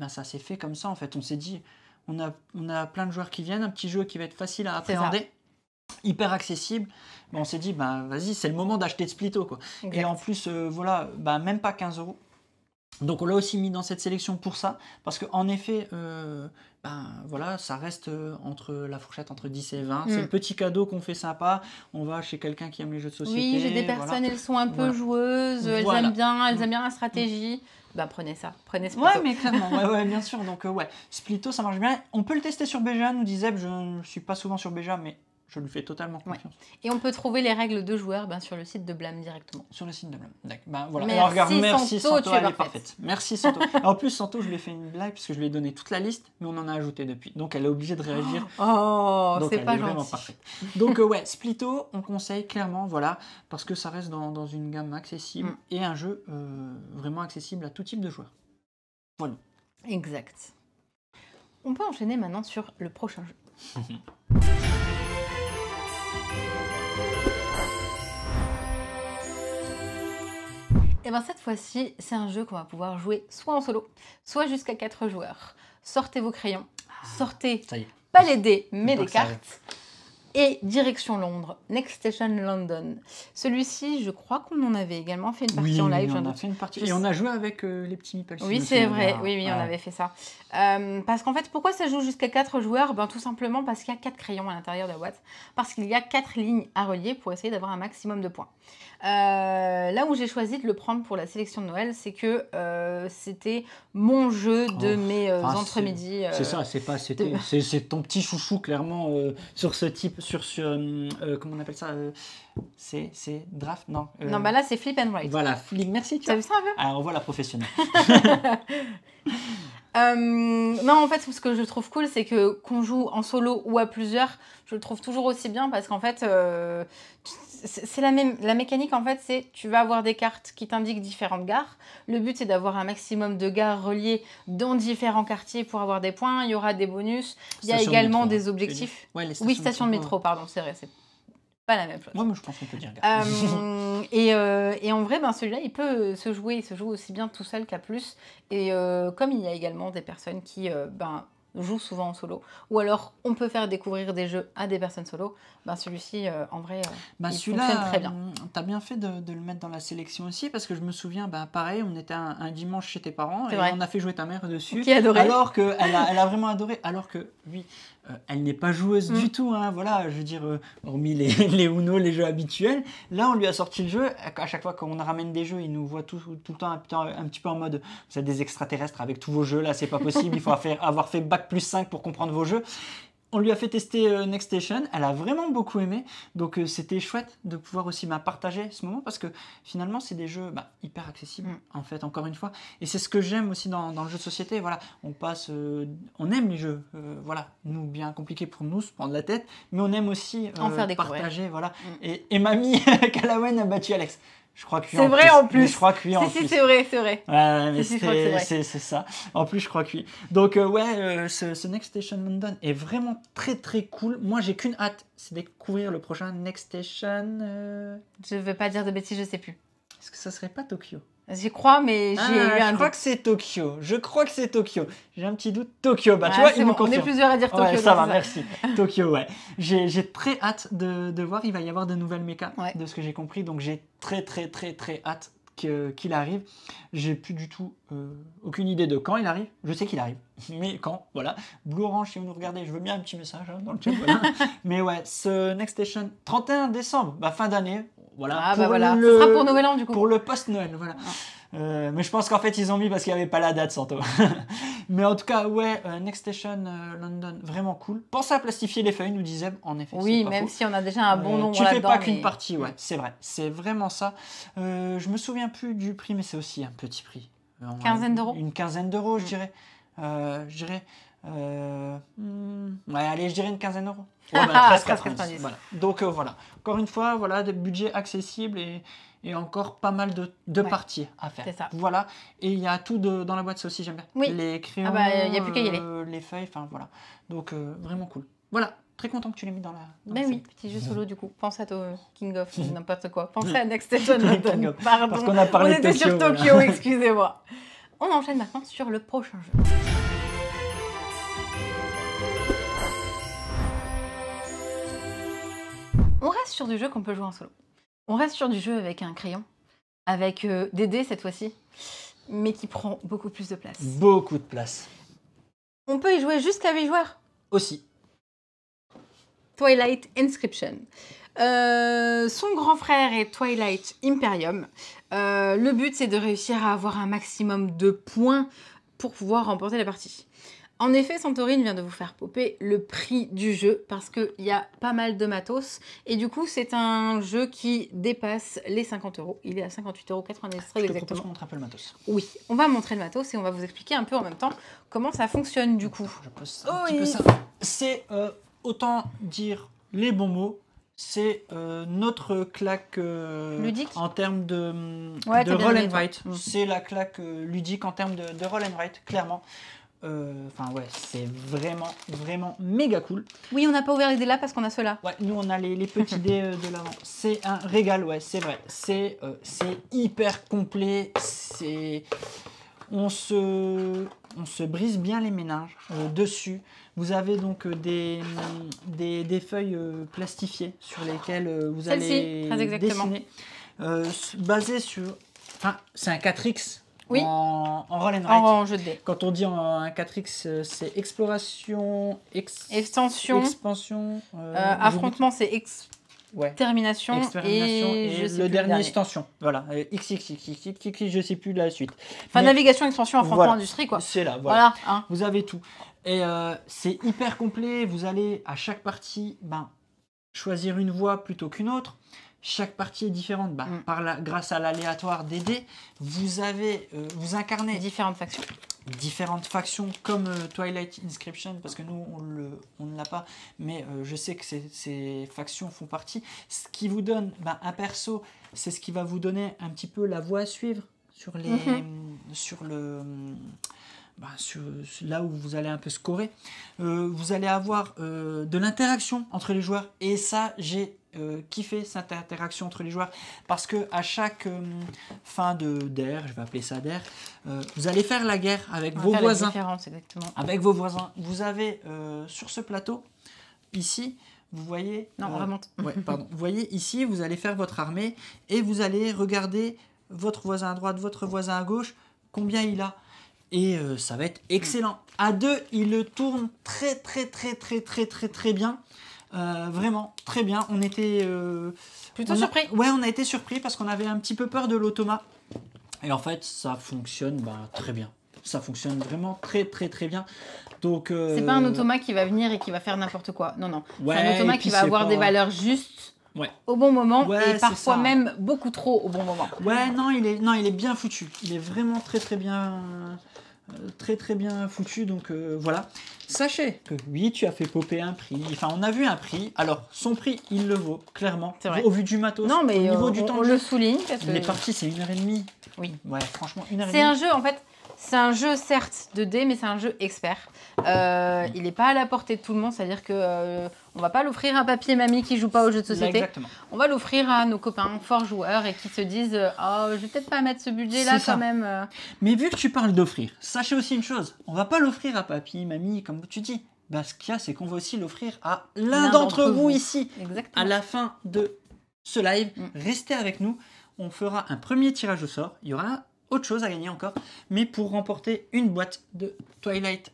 ça s'est fait comme ça en fait. On s'est dit on a plein de joueurs qui viennent, un petit jeu qui va être facile à appréhender, hyper accessible. On s'est dit vas-y, c'est le moment d'acheter de Splitto quoi. Et en plus même pas 15 €. Donc on l'a aussi mis dans cette sélection pour ça, parce qu'en effet, ça reste entre la fourchette entre 10 et 20. C'est le petit cadeau qu'on fait sympa. On va chez quelqu'un qui aime les jeux de société. Oui, j'ai des personnes, elles sont un peu joueuses, elles aiment bien la stratégie. Prenez ça, prenez Splitto. Ouais, mais clairement, ouais, bien sûr. Donc Splitto, ça marche bien. On peut le tester sur BGA, nous disait, je ne suis pas souvent sur BGA, mais je lui fais totalement confiance. Et on peut trouver les règles de joueurs sur le site de Blam directement. Sur le site de Blam. Voilà. Merci Santo, elle est parfaite. Merci Santo. En plus, Santo, je lui ai fait une blague parce que je lui ai donné toute la liste, mais on en a ajouté depuis. Donc elle est obligée de réagir. Donc, c'est pas gentil. Vraiment parfaite. Donc Splitto, on conseille clairement, parce que ça reste dans une gamme accessible et un jeu vraiment accessible à tout type de joueurs. Voilà. Exact. On peut enchaîner maintenant sur le prochain jeu. Et cette fois-ci, c'est un jeu qu'on va pouvoir jouer soit en solo, soit jusqu'à 4 joueurs. Sortez vos crayons, sortez pas les dés, mais des cartes. Et direction Londres, Next Station London. Celui-ci, je crois qu'on en avait également fait une partie en live. Oui, on a fait une partie. Et on a joué avec les petits meeples. Oui, c'est vrai. Oui, on avait fait ça. Parce qu'en fait, pourquoi ça joue jusqu'à 4 joueurs? Ben, tout simplement parce qu'il y a 4 crayons à l'intérieur de la boîte. Parce qu'il y a 4 lignes à relier pour essayer d'avoir un maximum de points. Là où j'ai choisi de le prendre pour la sélection de Noël, c'est que c'était mon jeu de mes entre-midi. C'est ça, c'est ton petit chouchou, clairement, sur ce type, comment on appelle ça c'est draft? Non. Non, bah là, c'est flip and write. Voilà, flip, merci. Tu as vu ça un peu? Alors, on voit la professionnelle. Non, en fait, ce que je trouve cool, c'est que qu'on joue en solo ou à plusieurs, je le trouve toujours aussi bien parce qu'en fait, c'est la mécanique, en fait, c'est tu vas avoir des cartes qui t'indiquent différentes gares. Le but, c'est d'avoir un maximum de gares reliées dans différents quartiers pour avoir des points. Il y aura des bonus. Il y a également des objectifs. Ouais, oui, stations de métro, pardon, c'est vrai, c'est pas la même chose. Moi, je pense qu'on peut dire. Et en vrai, ben, celui-là, il peut se jouer. Il se joue aussi bien tout seul qu'à plus. Et comme il y a également des personnes qui jouent souvent en solo, ou alors on peut faire découvrir des jeux à des personnes solo, ben, celui-ci, en vrai, il fonctionne très bien. Tu as bien fait de le mettre dans la sélection aussi, parce que je me souviens, pareil, on était un dimanche chez tes parents, et on a fait jouer ta mère dessus. Qui a adoré. Alors qu'elle a vraiment adoré, alors que, oui, elle n'est pas joueuse du tout, hein, voilà, je veux dire, hormis les Uno, les jeux habituels. Là, on lui a sorti le jeu. À chaque fois qu'on ramène des jeux, il nous voit tout le temps un petit peu en mode vous êtes des extraterrestres avec tous vos jeux, là, c'est pas possible, il faut avoir fait bac plus 5 pour comprendre vos jeux. On lui a fait tester Next Station, elle a vraiment beaucoup aimé, donc c'était chouette de pouvoir aussi partager ce moment, parce que finalement c'est des jeux hyper accessibles, en fait, encore une fois, et c'est ce que j'aime aussi dans le jeu de société. Voilà, on aime les jeux, voilà, nous, bien compliqués pour nous, se prendre la tête, mais on aime aussi en faire partager, voilà, et mamie Calawen a battu Alex. Je crois que oui. C'est vrai en plus. Je crois que oui en plus. Si, c'est vrai, c'est vrai. Ouais, mais c'est ça. En plus, je crois que oui. Donc, ce Next Station London est vraiment très très cool. Moi, j'ai qu'une hâte, c'est de découvrir le prochain Next Station. Je ne veux pas dire de bêtises, je sais plus. Est-ce que ça serait pas Tokyo? J'y crois, mais j'ai eu un doute. Je crois que c'est Tokyo. J'ai un petit doute. Tokyo, tu vois, il me confirme. On est plusieurs à dire Tokyo. Ouais, ça va, merci. Tokyo, ouais. J'ai très hâte de voir. Il va y avoir de nouvelles mechas, de ce que j'ai compris. Donc, j'ai très hâte qu'il arrive. J'ai plus du tout aucune idée de quand il arrive. Je sais qu'il arrive, mais quand, voilà. Blue Orange, si vous nous regardez, je veux bien un petit message dans le chat. Voilà. Mais ouais, ce Next Station, 31 décembre, fin d'année. Voilà, ce sera pour Noël an, du coup. Pour le post-Noël, voilà. Mais je pense qu'en fait, ils ont mis parce qu'il n'y avait pas la date, Santo. Mais en tout cas, ouais, Next Station London, vraiment cool. Pensez à plastifier les feuilles, nous disait, en effet. Oui, même si on a déjà un bon nombre là-dedans. Tu fais pas qu'une mais... partie, ouais, c'est vrai. C'est vraiment ça. Je me souviens plus du prix, mais c'est aussi un petit prix. Quinzaine d'euros. Une quinzaine d'euros, je dirais. Ouais, allez, je dirais une quinzaine d'euros. Ouais, 13,90. Voilà. Donc voilà. Encore une fois, voilà, des budgets accessibles et encore pas mal de parties à faire. C'est ça. Voilà. Et il y a tout dans la boîte, ça aussi, j'aime bien. Oui. Les crayons, il n'y a plus qu'à y aller. Les feuilles, enfin voilà. Donc vraiment cool. Voilà. Très content que tu l'aies mis dans la. Oui, petit jeu solo du coup. Pense à King of n'importe quoi. Pensez à Next Station London. Pardon. Parce qu'on a parlé de Tokyo. On était sur Tokyo, voilà. Excusez-moi. On enchaîne maintenant sur le prochain jeu. On reste sur du jeu qu'on peut jouer en solo. On reste sur du jeu avec un crayon, avec des dés cette fois-ci, mais qui prend beaucoup plus de place. Beaucoup de place. On peut y jouer jusqu'à 8 joueurs. Aussi. Twilight Inscription. Son grand frère est Twilight Imperium. Le but, c'est de réussir à avoir un maximum de points pour pouvoir remporter la partie. En effet, Santorin vient de vous faire popper le prix du jeu parce qu'il y a pas mal de matos. Et du coup, c'est un jeu qui dépasse les 50 €. Il est à 58,90 € très exactement. Je te propose qu'on montre un peu le matos. Oui, on va montrer le matos et on va vous expliquer un peu en même temps comment ça fonctionne du coup. Je pose un petit peu ça. C'est, autant dire les bons mots, c'est notre claque ludique en termes de roll and write. C'est la claque ludique en termes de roll and write, clairement. Enfin ouais, c'est vraiment méga cool. Oui, on n'a pas ouvert les dés là parce qu'on a ceux-là. Ouais, nous on a les petits dés de l'avant. C'est un régal, ouais, c'est vrai. C'est hyper complet. On se brise bien les méninges dessus. Vous avez donc des feuilles plastifiées sur lesquelles vous allez très exactement. dessiner. Basé sur... Enfin, c'est un 4X oui. en roll and write. En jeu de dés. Quand on dit un 4X, c'est exploration, extension, expansion, affrontement, c'est extermination, et le dernier extension. Voilà, je sais plus la suite. Enfin, navigation, expansion, affrontement, industrie, quoi. C'est là, voilà. Hein. Vous avez tout. Et c'est hyper complet. Vous allez à chaque partie choisir une voie plutôt qu'une autre. Chaque partie est différente. Grâce à l'aléatoire des dés, vous incarnez différentes factions. Différentes factions comme Twilight Inscription, parce que nous on ne l'a pas, mais je sais que ces factions font partie. Ce qui vous donne un perso, c'est ce qui va vous donner un petit peu la voie à suivre sur là où vous allez un peu scorer. Vous allez avoir de l'interaction entre les joueurs, et ça j'ai kiffé cette interaction entre les joueurs, parce que à chaque fin d'ère, je vais appeler ça d'ère, vous allez faire la guerre avec vos voisins. Avec vos voisins. Vous avez sur ce plateau ici, vous voyez. Non, on remonte. Ouais, pardon. Vous voyez ici, vous allez faire votre armée et vous allez regarder votre voisin à droite, votre voisin à gauche, combien il a. Et ça va être excellent. À deux, il le tourne très bien. Vraiment très bien. On était plutôt surpris. Ouais, on a été surpris parce qu'on avait un petit peu peur de l'automa. Et en fait, ça fonctionne très bien. Ça fonctionne vraiment très bien. Donc c'est pas un automa qui va venir et qui va faire n'importe quoi. Non. Ouais, c'est un automa qui va avoir des valeurs justes. Ouais. Au bon moment, et parfois même beaucoup trop au bon moment. Ouais, non, il est bien foutu. Il est vraiment très bien foutu. Donc voilà. Sachez que oui, tu as fait popper un prix. Enfin, on a vu un prix. Alors, son prix, il le vaut, clairement. C'est vrai. Au vu du matos. Non, mais au niveau du temps, on le souligne. Parce que... Les parties, c'est 1h30. Oui. Ouais, franchement, 1h30. C'est un jeu, en fait. C'est un jeu, certes, de dés, mais c'est un jeu expert. Il n'est pas à la portée de tout le monde, c'est-à-dire que on va pas l'offrir à papy et mamie qui jouent pas aux jeux de société. Exactement. On va l'offrir à nos copains forts joueurs et qui se disent je vais peut-être pas mettre ce budget-là quand même. Mais vu que tu parles d'offrir, sachez aussi une chose, on va pas l'offrir à papy, mamie, comme tu dis. Ce qu'il y a, c'est qu'on va aussi l'offrir à l'un d'entre vous ici. Exactement. À la fin de ce live, restez avec nous. On fera un premier tirage au sort. Il y aura autre chose à gagner encore, mais pour remporter une boîte de Twilight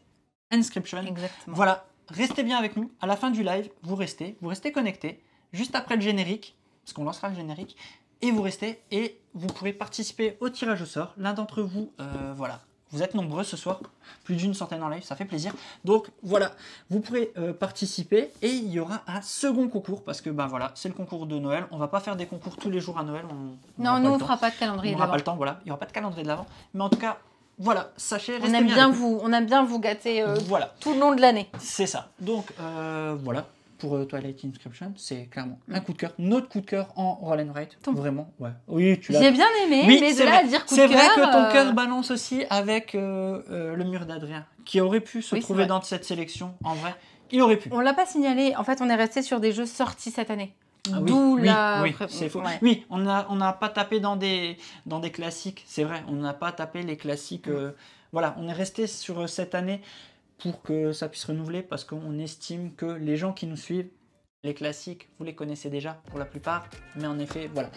Inscription. Exactement. Voilà, restez bien avec nous. À la fin du live, vous restez connectés, juste après le générique, parce qu'on lancera le générique, et vous restez, et vous pourrez participer au tirage au sort. L'un d'entre vous, voilà. Vous êtes nombreux ce soir, plus d'une centaine en live, ça fait plaisir. Donc voilà, vous pourrez participer, et il y aura un second concours, parce que voilà, c'est le concours de Noël. On va pas faire des concours tous les jours à Noël. Non, nous on fera pas de calendrier de l'Avent. On n'aura pas le temps, voilà. Il n'y aura pas de calendrier de l'Avent. Mais en tout cas, voilà, sachez, on aime bien vous gâter voilà. tout le long de l'année. C'est ça. Donc voilà. Pour Twilight Inscription, c'est clairement un coup de cœur, notre coup de cœur en roll and write. Vraiment, ouais. Oui, tu l'as. J'ai bien aimé, oui, mais de là à dire coup de cœur. C'est vrai que ton cœur balance aussi avec le mur d'Adrien, qui aurait pu se trouver dans cette sélection. En vrai, il aurait pu. On l'a pas signalé. En fait, on est resté sur des jeux sortis cette année. D'où c'est faux. Ouais. Oui, on n'a pas tapé dans des classiques. C'est vrai, on n'a pas tapé les classiques. Voilà, on est resté sur cette année. Pour que ça puisse renouveler, parce qu'on estime que les gens qui nous suivent, les classiques, vous les connaissez déjà pour la plupart, mais en effet, voilà,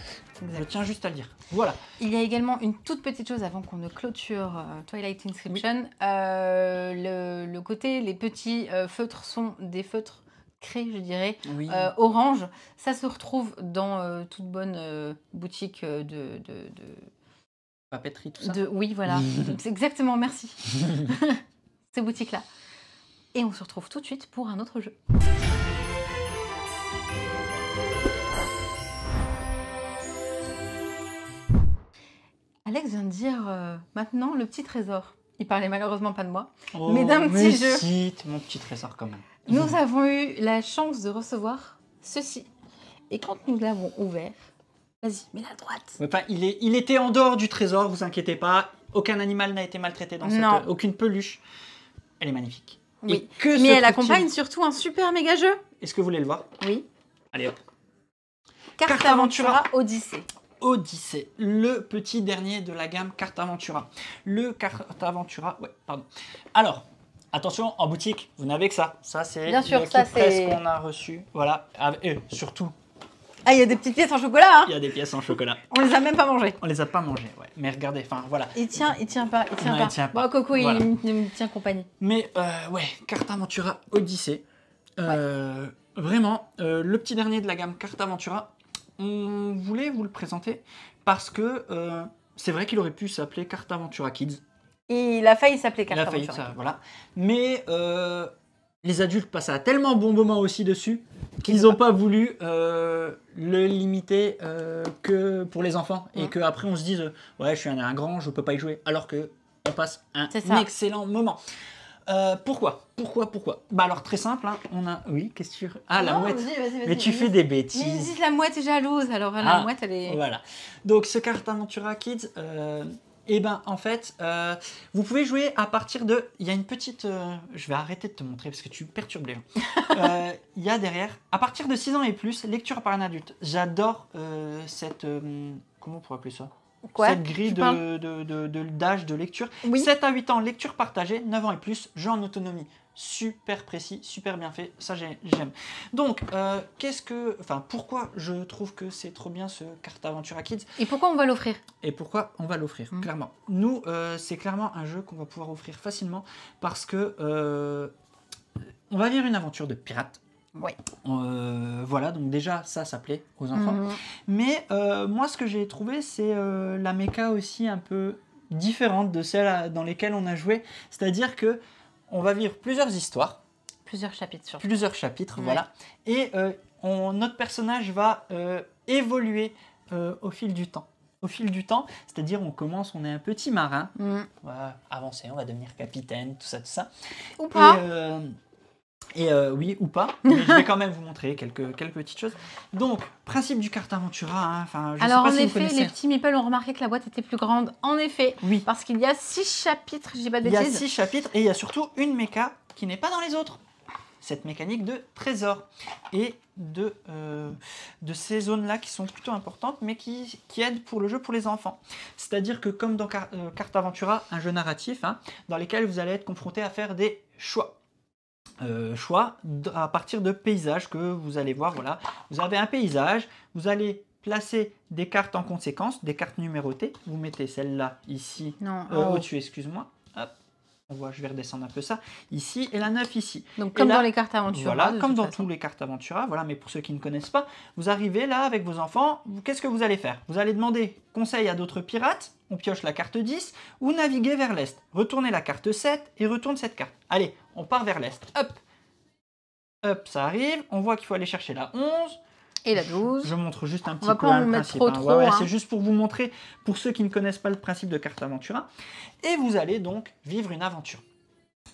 je tiens juste à le dire. Voilà. Il y a également une toute petite chose avant qu'on ne clôture Twilight Inscription. Oui. Le côté, les petits feutres sont des feutres craies, je dirais, orange. Ça se retrouve dans toute bonne boutique de papeterie, tout ça. Oui, voilà, c'est exactement, merci. Ces boutiques-là. Et on se retrouve tout de suite pour un autre jeu. Alex vient de dire maintenant le petit trésor. Il parlait malheureusement pas de moi, mais d'un petit jeu. Si, mon petit trésor quand même. Nous avons eu la chance de recevoir ceci. Et quand nous l'avons ouvert, vas-y, mets-la à droite. Ouais, il était en dehors du trésor, vous inquiétez pas. Aucun animal n'a été maltraité dans cette... Aucune peluche. Elle est magnifique. Oui, mais elle accompagne surtout un super méga jeu. Est-ce que vous voulez le voir? Oui. Allez hop. Cartaventura Odyssey. Odyssey, le petit dernier de la gamme Cartaventura. Le Cartaventura, ouais, pardon. Alors, Attention, en boutique, vous n'avez que ça. Ça, c'est bien sûr, le ça kit presse c'est qu'on a reçu. Voilà, et surtout, ah, il y a des petites pièces en chocolat, hein. il y a des pièces en chocolat. On les a même pas mangées. On les a pas mangées, ouais. Mais regardez, enfin voilà. Il tient pas, il tient Non, pas. il tient pas. Bon, Coco, Voilà. il me tient compagnie. Mais ouais, Carte Aventura Odyssey. Vraiment, le petit dernier de la gamme Carte Aventura, on voulait vous le présenter parce que c'est vrai qu'il aurait pu s'appeler Carte Aventura Kids. Il a failli s'appeler Carte Il a failli Aventura. ça, voilà. Mais les adultes passent à tellement bon moment aussi dessus qu'ils n'ont pas voulu le limiter que pour les enfants et qu'après on se dise ouais, je suis un grand, je peux pas y jouer, alors que on passe un excellent moment. Pourquoi Bah alors très simple, hein, on a... Oui, qu'est-ce que tu... Ah, la mouette. Vas-y, Mais tu fais des bêtises. Mais dis, la mouette est jalouse, alors la mouette elle est... Voilà. Donc ce Carte Aventura Kids, et ben en fait, vous pouvez jouer à partir de... Il y a une petite... je vais arrêter de te montrer parce que tu perturbes les gens. Il y a derrière, à partir de 6 ans et plus, lecture par un adulte. J'adore cette... comment on pourrait appeler ça ? Quoi? Cette grille d'âge de lecture. Oui. 7 à 8 ans, lecture partagée. 9 ans et plus, jeu en autonomie. Super précis, super bien fait. Ça, j'aime. Donc, pourquoi je trouve que c'est trop bien ce Carte Aventura Kids? Et pourquoi on va l'offrir? Et pourquoi on va l'offrir, clairement. Nous, c'est clairement un jeu qu'on va pouvoir offrir facilement parce que on va vivre une aventure de pirate. Oui. Voilà, donc déjà, ça plaît aux enfants. Mais moi, ce que j'ai trouvé, c'est la méca aussi un peu différente de celle dans lesquelles on a joué. C'est-à-dire que on va vivre plusieurs histoires. Plusieurs chapitres, surtout. Plusieurs chapitres, voilà. Et notre personnage va évoluer au fil du temps. Au fil du temps, c'est-à-dire on commence, on est un petit marin. On va avancer, on va devenir capitaine, tout ça. Ou pas. Oui, ou pas, mais je vais quand même vous montrer quelques petites choses. Donc, principe du Carte Aventura, hein, alors en effet, les petits meeples ont remarqué que la boîte était plus grande. En effet, oui. Parce qu'il y a 6 chapitres, je dis pas de bêtises. Il y a 6 chapitres et il y a surtout une méca qui n'est pas dans les autres. Cette mécanique de trésor et de ces zones-là qui sont plutôt importantes, mais qui aident pour le jeu pour les enfants. C'est-à-dire que comme dans Carte Aventura, un jeu narratif, hein, dans lequel vous allez être confronté à faire des choix. À partir de paysages que vous allez voir. Voilà, vous avez un paysage, vous allez placer des cartes en conséquence, des cartes numérotées. Vous mettez celle-là ici, au-dessus, excuse-moi. Hop, on voit, je vais redescendre un peu ça. Ici et la 9 ici. Donc comme dans les cartes Aventura. Voilà, comme dans tous les cartes Aventura. Voilà, mais pour ceux qui ne connaissent pas, vous arrivez là avec vos enfants. Qu'est-ce que vous allez faire? Vous allez demander conseil à d'autres pirates. On pioche la carte 10 ou naviguer vers l'est. Retournez la carte 7 et retourne cette carte. Allez, on part vers l'est. Hop. Hop, ça arrive. On voit qu'il faut aller chercher la 11. Et la 12. Je montre juste un petit peu le principe. C'est juste pour vous montrer, pour ceux qui ne connaissent pas le principe de Carte Aventura. Et vous allez donc vivre une aventure.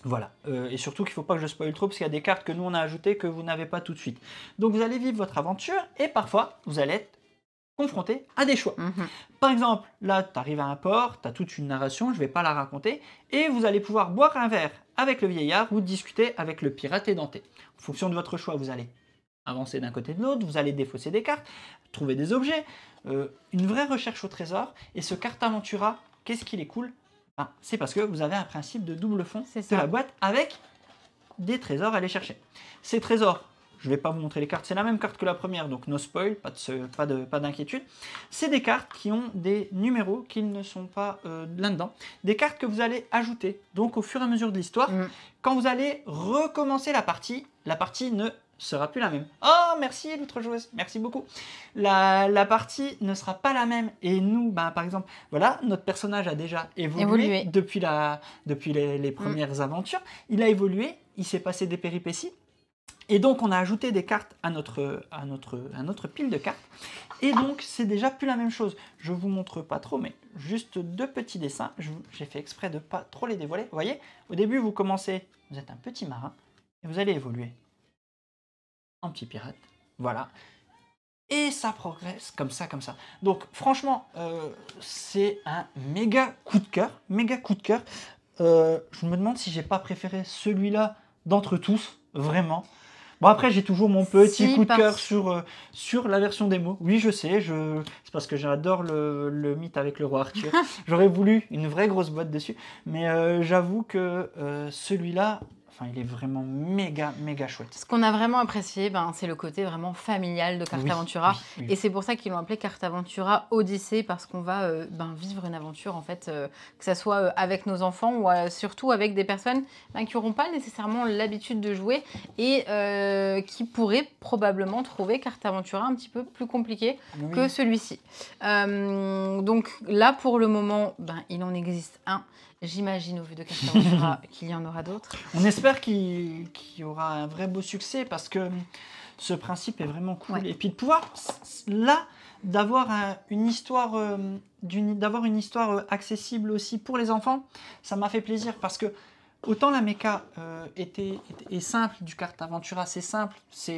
Voilà. Et surtout qu'il ne faut pas que je spoil trop, parce qu'il y a des cartes que nous on a ajoutées que vous n'avez pas tout de suite. Donc vous allez vivre votre aventure et parfois vous allez être confronté à des choix. Par exemple, là, tu arrives à un port, tu as toute une narration, je ne vais pas la raconter, et vous allez pouvoir boire un verre avec le vieillard ou discuter avec le pirate édenté. En fonction de votre choix, vous allez avancer d'un côté de l'autre, vous allez défausser des cartes, trouver des objets, une vraie recherche au trésor. Et ce Carte Aventura, qu'est-ce qu'il est cool? C'est parce que vous avez un principe de double fond de la boîte avec des trésors à aller chercher. Ces trésors, je ne vais pas vous montrer les cartes, c'est la même carte que la première, donc no spoil, pas d'inquiétude. C'est des cartes qui ont des numéros qui ne sont pas là-dedans. Des cartes que vous allez ajouter, donc au fur et à mesure de l'histoire. Quand vous allez recommencer la partie ne sera plus la même. Oh, merci l'autre joueuse, merci beaucoup. La partie ne sera pas la même. Et nous, par exemple, voilà, notre personnage a déjà évolué. Depuis les premières aventures. Il a évolué, il s'est passé des péripéties. Et donc, on a ajouté des cartes à notre pile de cartes. Et donc, c'est déjà plus la même chose. Je ne vous montre pas trop, mais juste 2 petits dessins. J'ai fait exprès de ne pas trop les dévoiler. Vous voyez, au début, vous commencez, vous êtes un petit marin, et vous allez évoluer en petit pirate. Voilà. Et ça progresse comme ça. Donc, franchement, c'est un méga coup de cœur. Je me demande si j'ai pas préféré celui-là d'entre tous, vraiment. Bon, après, j'ai toujours mon petit Si, coup de cœur sur la version démo. Oui, je sais, c'est parce que j'adore le mythe avec le roi Arthur. J'aurais voulu une vraie grosse boîte dessus, mais j'avoue que celui-là, enfin, il est vraiment méga, méga chouette. Ce qu'on a vraiment apprécié, c'est le côté vraiment familial de Cartaventura. Oui. Et c'est pour ça qu'ils l'ont appelé Cartaventura Odyssée, parce qu'on va vivre une aventure, en fait, que ça soit avec nos enfants ou surtout avec des personnes qui n'auront pas nécessairement l'habitude de jouer et qui pourraient probablement trouver Cartaventura un petit peu plus compliqué que celui-ci. Donc là, pour le moment, il en existe un. J'imagine, au vu de Cartaventura, qu'il y en aura d'autres. On espère qu'il y aura un vrai beau succès parce que ce principe est vraiment cool. Ouais. Et puis de pouvoir, là, d'avoir une histoire accessible aussi pour les enfants, ça m'a fait plaisir parce que autant la méca est simple du Cartaventura, c'est simple,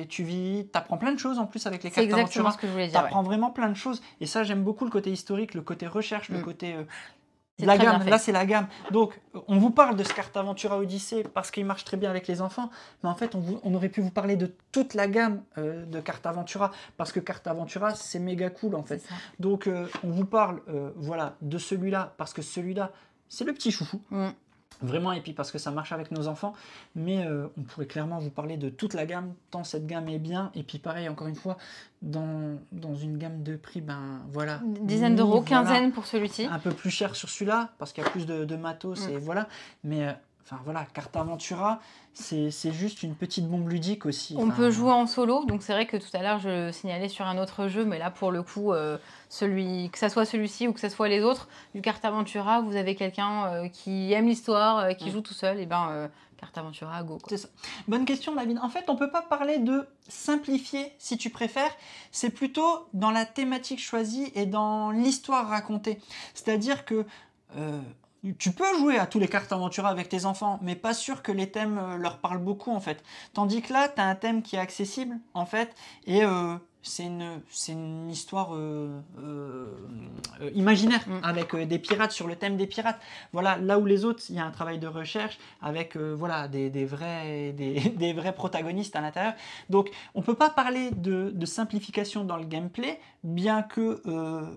tu vis, t'apprends plein de choses en plus avec les Cartaventura. C'est exactement ce que je voulais dire. T'apprends vraiment plein de choses et ça j'aime beaucoup le côté historique, le côté recherche, le côté la gamme. Là c'est la gamme. Donc on vous parle de ce Cartaventura Odyssée parce qu'il marche très bien avec les enfants, mais en fait on aurait pu vous parler de toute la gamme de Cartaventura parce que Cartaventura c'est méga cool en fait. Donc on vous parle voilà de celui-là parce que celui-là c'est le petit chouchou. Vraiment, et puis parce que ça marche avec nos enfants, mais on pourrait clairement vous parler de toute la gamme, tant cette gamme est bien, et puis pareil, encore une fois, dans une gamme de prix, voilà. Dizaines d'euros, quinzaine pour celui-ci. Un peu plus cher sur celui-là, parce qu'il y a plus de matos, et voilà, mais enfin voilà, Cartaventura, c'est juste une petite bombe ludique aussi. On peut jouer en solo, donc c'est vrai que tout à l'heure je le signalais sur un autre jeu, mais là pour le coup, que ça soit celui-ci ou que ça soit les autres, du Cartaventura, vous avez quelqu'un qui aime l'histoire, qui joue tout seul, et Cartaventura, go. C'est ça. Bonne question, David. En fait, on peut pas parler de simplifier, si tu préfères. C'est plutôt dans la thématique choisie et dans l'histoire racontée. C'est-à-dire que tu peux jouer à tous les Cartaventura avec tes enfants, mais pas sûr que les thèmes leur parlent beaucoup, en fait. Tandis que là, tu as un thème qui est accessible, en fait, et c'est une histoire imaginaire, avec des pirates, sur le thème des pirates. Voilà, là où les autres, il y a un travail de recherche avec voilà, des vrais protagonistes à l'intérieur. Donc, on ne peut pas parler de simplification dans le gameplay, bien que...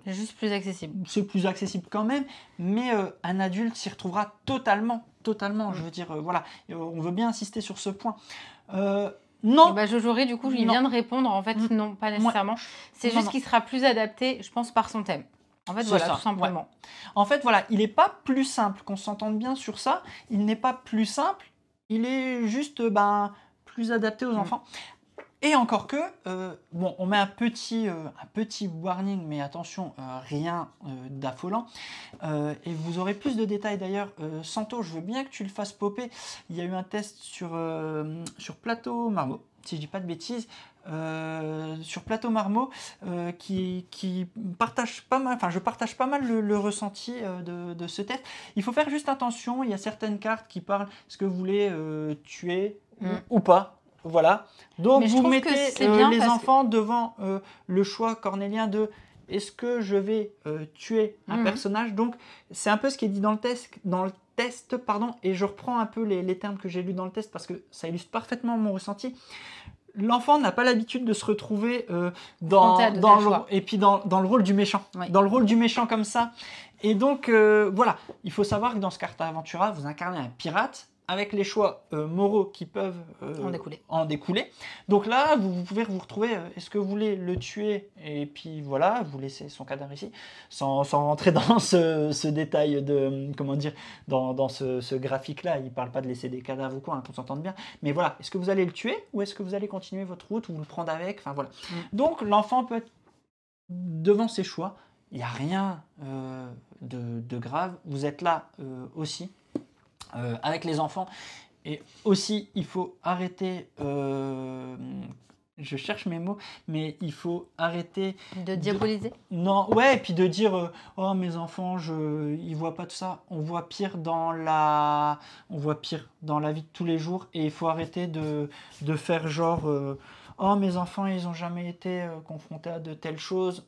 c'est juste plus accessible. C'est plus accessible quand même, mais un adulte s'y retrouvera totalement. Je veux dire, voilà, on veut bien insister sur ce point. Non. Jojory, du coup, il vient de répondre. En fait, non, pas nécessairement. C'est juste qu'il sera plus adapté, je pense, par son thème. En fait, voilà, tout simplement. Ouais. En fait, voilà, il n'est pas plus simple, qu'on s'entende bien sur ça. Il n'est pas plus simple, il est juste plus adapté aux enfants. Et encore que, bon, on met un petit warning, mais attention, rien d'affolant. Et vous aurez plus de détails d'ailleurs. Santo, je veux bien que tu le fasses popper. Il y a eu un test sur Plateau Marmot, si je dis pas de bêtises. Sur Plateau Marmot, qui partage pas mal, enfin je partage pas mal le ressenti de ce test. Il faut faire juste attention, il y a certaines cartes qui parlent, est-ce que vous voulez tuer ou pas? Voilà, donc vous mettez les enfants devant le choix cornélien de est-ce que je vais tuer un personnage. Donc c'est un peu ce qui est dit dans le test, pardon, et je reprends un peu les termes que j'ai lus dans le test parce que ça illustre parfaitement mon ressenti. L'enfant n'a pas l'habitude de se retrouver dans le rôle du méchant, dans le rôle du méchant comme ça. Et donc voilà, il faut savoir que dans ce Cartaventura, vous incarnez un pirate avec les choix moraux qui peuvent en découler. Donc là, vous pouvez vous retrouver, est-ce que vous voulez le tuer et puis voilà, vous laissez son cadavre ici, sans rentrer dans ce détail de, comment dire, dans ce graphique-là, il ne parle pas de laisser des cadavres ou quoi, qu'on s'entende bien, mais voilà, est-ce que vous allez le tuer ou est-ce que vous allez continuer votre route ou vous le prendre avec, enfin voilà. Donc l'enfant peut être devant ses choix, il n'y a rien de grave, vous êtes là aussi, avec les enfants, et aussi il faut arrêter, je cherche mes mots, mais il faut arrêter de diaboliser. Non, ouais, et puis de dire oh mes enfants, ils voient pas tout ça. On voit pire dans la vie de tous les jours, et il faut arrêter de faire genre oh mes enfants ils ont jamais été confrontés à de telles choses.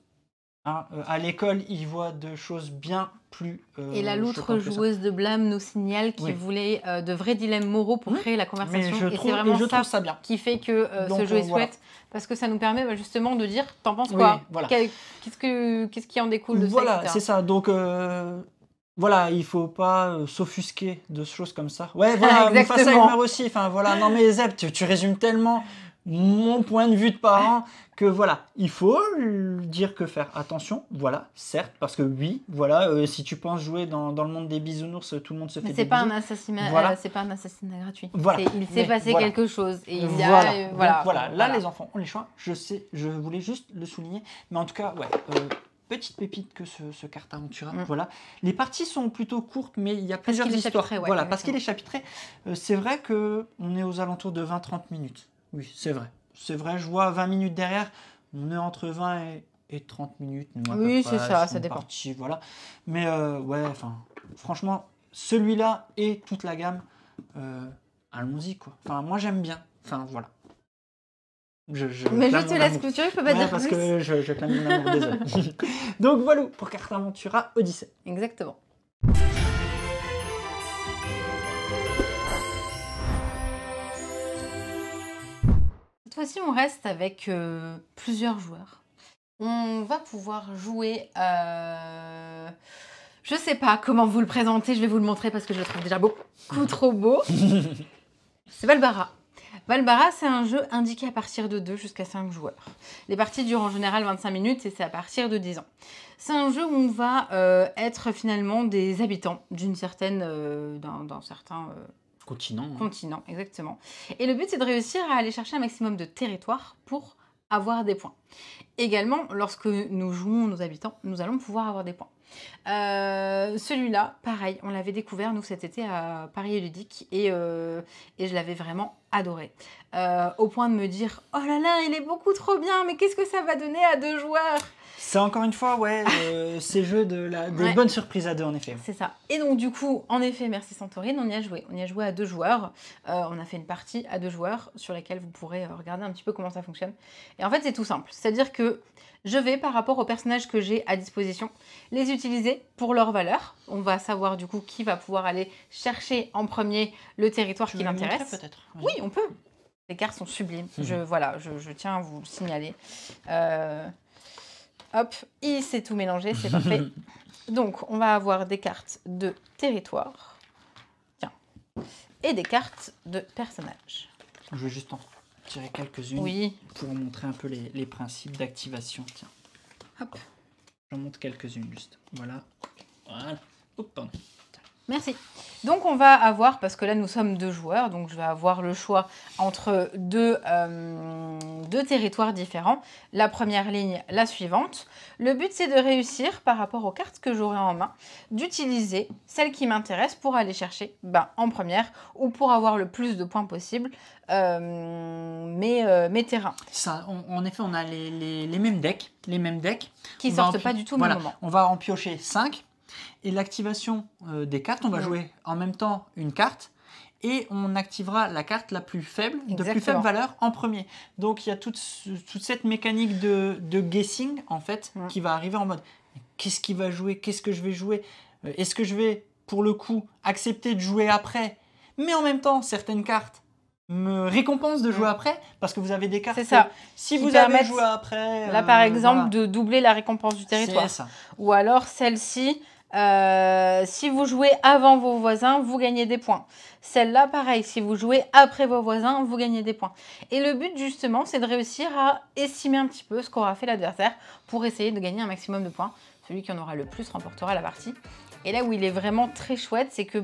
Hein, à l'école, il voit de choses bien plus... Et là, l'autre joueuse de blâme nous signale qu'il voulait de vrais dilemmes moraux pour créer la conversation. Et c'est vraiment ça bien. Qui fait que ce jeu est chouette, parce que ça nous permet justement de dire, t'en penses quoi? Voilà. Qu'est-ce qui en découle de ça? Voilà, c'est ça. Donc, voilà, il faut pas s'offusquer de choses comme ça. Ouais, voilà, face à Elmer aussi. Enfin, voilà, non mais Zeb, tu résumes tellement mon point de vue de parent que voilà, il faut dire que faire attention, voilà, certes, parce que oui, voilà, si tu penses jouer dans le monde des bisounours, tout le monde se fait des bisous. C'est pas un assassinat gratuit. Voilà. Il s'est passé quelque chose. Et il y a, voilà. Là, les enfants ont les choix. Je sais, je voulais juste le souligner. Mais en tout cas, ouais, petite pépite que ce Cartes Aventura. Voilà. Les parties sont plutôt courtes, mais il y a plusieurs histoires. Voilà, parce qu'il est chapitré. C'est vrai qu'on est aux alentours de 20-30 minutes. Oui, c'est vrai. C'est vrai, je vois 20 minutes derrière. On est entre 20 et 30 minutes. Oui, c'est ça, ça dépend. Voilà. Mais ouais, enfin, franchement, celui-là et toute la gamme, allons-y, quoi. Enfin, moi, j'aime bien. Enfin, voilà. Mais je te laisse couture, je peux pas dire parce plus. Que je clame mon amour, désolé. Donc voilà pour Cartes Aventura Odyssée. Exactement. Cette fois-ci, on reste avec plusieurs joueurs. On va pouvoir jouer... Je sais pas comment vous le présenter, je vais vous le montrer parce que je le trouve déjà beaucoup trop beau. C'est Valbara. Valbara, c'est un jeu indiqué à partir de 2 jusqu'à 5 joueurs. Les parties durent en général 25 minutes et c'est à partir de 10 ans. C'est un jeu où on va être finalement des habitants d'un certain continent, exactement. Et le but, c'est de réussir à aller chercher un maximum de territoire pour avoir des points. Également, lorsque nous jouons nos habitants, nous allons pouvoir avoir des points. Celui-là, pareil, on l'avait découvert nous cet été à Paris Ludique et je l'avais vraiment adoré. Au point de me dire, oh là là, il est beaucoup trop bien, mais qu'est-ce que ça va donner à 2 joueurs? C'est encore une fois, ouais, ces jeux des bonnes surprises à 2 en effet. C'est ça. Et donc du coup, en effet, merci Santorine, on y a joué. On y a joué à 2 joueurs. On a fait une partie à 2 joueurs sur laquelle vous pourrez regarder un petit peu comment ça fonctionne. Et en fait, c'est tout simple. C'est-à-dire que je vais, par rapport aux personnages que j'ai à disposition, les utiliser pour leur valeur. On va savoir du coup qui va pouvoir aller chercher en premier le territoire qui l'intéresse. Peut-être. Oui, on peut. Les cartes sont sublimes. Je tiens à vous le signaler. Hop, il s'est tout mélangé, c'est parfait. Donc, on va avoir des cartes de territoire. Tiens. Et des cartes de personnages. Je vais juste en tirer quelques-unes pour montrer un peu les principes d'activation. Tiens. Hop. J'en montre quelques-unes juste. Voilà. Voilà. Oups, pardon. Merci. Donc on va avoir, parce que là nous sommes 2 joueurs, donc je vais avoir le choix entre deux territoires différents. La première ligne, la suivante. Le but c'est de réussir, par rapport aux cartes que j'aurai en main, d'utiliser celle qui m'intéresse pour aller chercher en première ou pour avoir le plus de points possible mes terrains. Ça, en effet, on a les mêmes decks. Qui sortent pas du tout au même moment. On va en piocher 5. Et l'activation des cartes, on va jouer en même temps une carte et on activera la carte la plus faible, de plus faible valeur en premier. Donc il y a toute cette mécanique de guessing en fait qui va arriver en mode qu'est-ce qu'il va jouer, qu'est-ce que je vais jouer, est-ce que je vais pour le coup accepter de jouer après, mais en même temps certaines cartes me récompensent de jouer après parce que vous avez des cartes si vous avez joué après là par exemple de doubler la récompense du territoire. Ça. Ou alors celle-ci si vous jouez avant vos voisins, vous gagnez des points. Celle-là, pareil, si vous jouez après vos voisins, vous gagnez des points. Et le but, justement, c'est de réussir à estimer un petit peu ce qu'aura fait l'adversaire pour essayer de gagner un maximum de points. Celui qui en aura le plus remportera la partie. Et là où il est vraiment très chouette, c'est que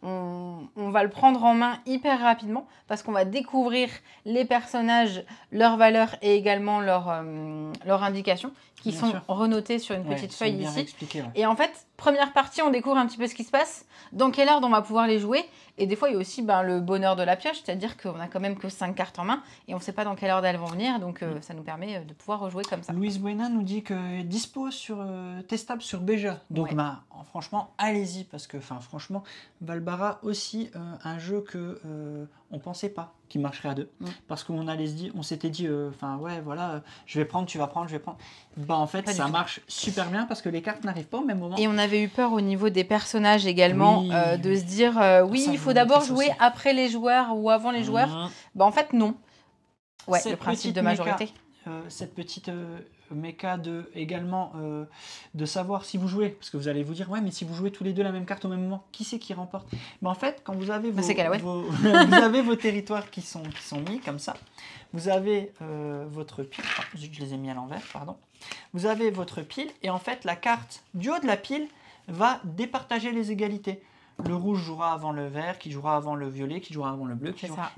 on va le prendre en main hyper rapidement parce qu'on va découvrir les personnages, leurs valeurs et également leurs indications qui sont renotées sur une petite feuille ici. Expliqué, Et en fait, première partie, on découvre un petit peu ce qui se passe, dans quel ordre on va pouvoir les jouer. Et des fois, il y a aussi le bonheur de la pioche, c'est-à-dire qu'on a quand même que 5 cartes en main et on ne sait pas dans quel ordre elles vont venir. Donc, ça nous permet de pouvoir rejouer comme ça. Louise Buena nous dit que dispo testable sur Beja. Donc, franchement, allez-y parce que, franchement, Valbara aussi, un jeu que on pensait pas qui marcherait à deux. Parce qu'on on s'était dit, enfin ouais, voilà, je vais prendre, tu vas prendre, je vais prendre. Bah en fait, ça marche super bien parce que les cartes n'arrivent pas au même moment. Et on avait eu peur au niveau des personnages également, de se dire, oui, il faut d'abord jouer après les joueurs ou avant les joueurs. Bah en fait, non. Ouais, le principe de majorité. Cette petite méca également de savoir si vous jouez, parce que vous allez vous dire, ouais, mais si vous jouez tous les deux la même carte au même moment, qui c'est qui remporte? Mais en fait, quand vous avez vous avez vos territoires qui sont mis comme ça, vous avez votre pile, je les ai mis à l'envers, pardon, vous avez votre pile, et en fait, la carte du haut de la pile va départager les égalités. Le rouge jouera avant le vert, qui jouera avant le violet, qui jouera avant le bleu,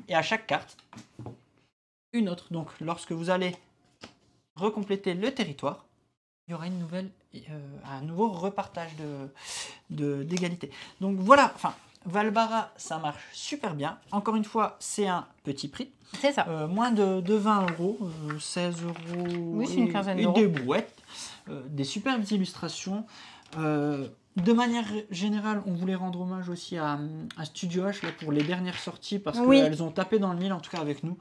et à chaque carte, une autre. Donc, lorsque vous allez recompléter le territoire, il y aura un nouveau repartage d'égalité. Donc voilà, enfin, Valbara, ça marche super bien. Encore une fois, c'est un petit prix. C'est ça. Moins de 20 euros, 16 euros. Oui, c'est une quinzaine d'euros. Et des brouettes, des superbes illustrations. De manière générale, on voulait rendre hommage aussi à Studio H là, pour les dernières sorties parce qu'elles ont tapé dans le mille, en tout cas avec nous.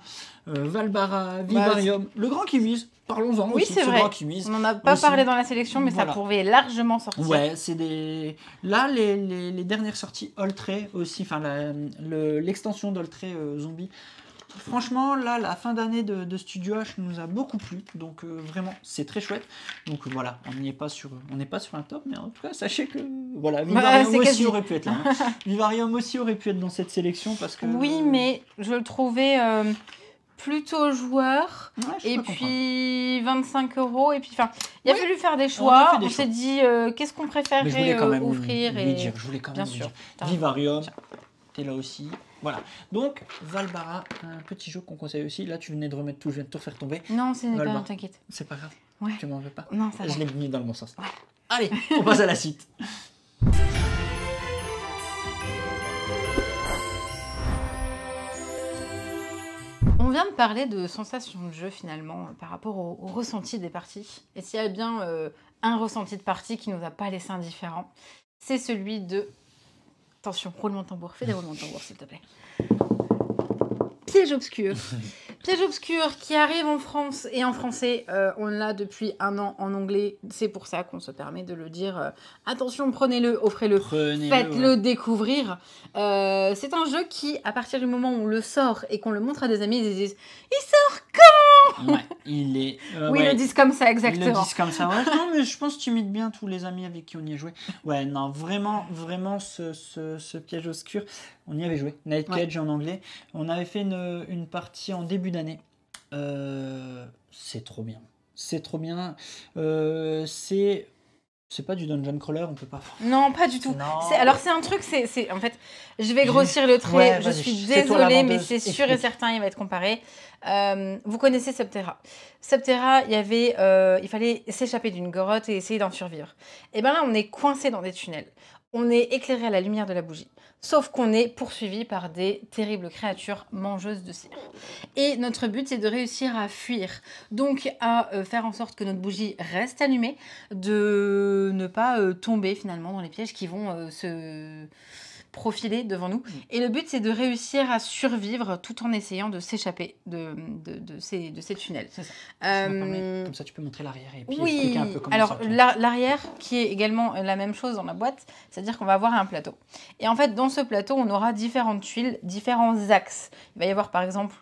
Valbara, Vivarium, le Grand Kiwiz, parlons-en aussi. C'est vrai. Grand Kiwiz. On n'en a pas parlé dans la sélection, mais ça pouvait largement sortir. Ouais, c'est des. Là, les dernières sorties Oltré aussi, enfin l'extension d'Oltré Zombie. Franchement, là, la fin d'année de Studio H nous a beaucoup plu, donc vraiment, c'est très chouette. Donc voilà, on n'est pas sur un top, mais en tout cas, sachez que voilà, Vivarium aussi aurait pu être là. Hein. Vivarium aussi aurait pu être dans cette sélection parce que. Oui, mais je le trouvais plutôt joueur. Ouais, et puis 25 euros. Et puis, enfin, il a fallu faire des choix. On s'est dit, qu'est-ce qu'on préférerait offrir je voulais quand même dire. Vivarium, t'es là aussi. Voilà, donc Valbara, un petit jeu qu'on conseille aussi. Là, tu venais de remettre tout, je viens de tout faire tomber. Non, c'est pas grave, t'inquiète. C'est pas grave, ouais. Tu m'en veux pas. Non, ça va. Je l'ai mis dans le bon sens. Ouais. Allez, on passe à la suite. On vient de parler de sensations de jeu finalement par rapport au ressenti des parties. Et s'il y a bien un ressenti de partie qui nous a pas laissé indifférents, c'est celui de... Attention, roulement de tambour, fais des roulements de tambour s'il te plaît. Piège obscur. Piège obscur qui arrive en France et en français, on l'a depuis 1 an en anglais. C'est pour ça qu'on se permet de le dire. Attention, prenez-le, offrez-le, faites-le découvrir. C'est un jeu qui, à partir du moment où on le sort et qu'on le montre à des amis, ils disent « Il sort quand ?» Ouais, il est... oui, ils le disent comme ça, exactement. Ils le disent comme ça. Ouais, non, mais je pense que tu imites bien tous les amis avec qui on y a joué. Ouais, non, vraiment, ce piège obscur, on y avait joué. Night Cage en anglais. On avait fait une partie en début d'année. C'est trop bien. C'est trop bien. C'est pas du dungeon crawler, on peut pas. Non, pas du tout. Alors c'est un truc, c'est en fait, je vais grossir le trait. Ouais, je suis désolée, mais c'est sûr et certain, il va être comparé. Vous connaissez Subterra. Subterra, il fallait s'échapper d'une grotte et essayer d'en survivre. Et bien là, on est coincé dans des tunnels. On est éclairé à la lumière de la bougie. Sauf qu'on est poursuivi par des terribles créatures mangeuses de cire. Et notre but, c'est de réussir à fuir. Donc, à faire en sorte que notre bougie reste allumée, de ne pas tomber finalement dans les pièges qui vont se profiler devant nous. Et le but, c'est de réussir à survivre tout en essayant de s'échapper de ces tunnels. C'est ça. Comme ça, tu peux montrer l'arrière et puis expliquer un peu comment alors, l'arrière, qui est également la même chose dans la boîte, c'est-à-dire qu'on va avoir un plateau. Et en fait, dans ce plateau, on aura différentes tuiles, différents axes. Il va y avoir, par exemple,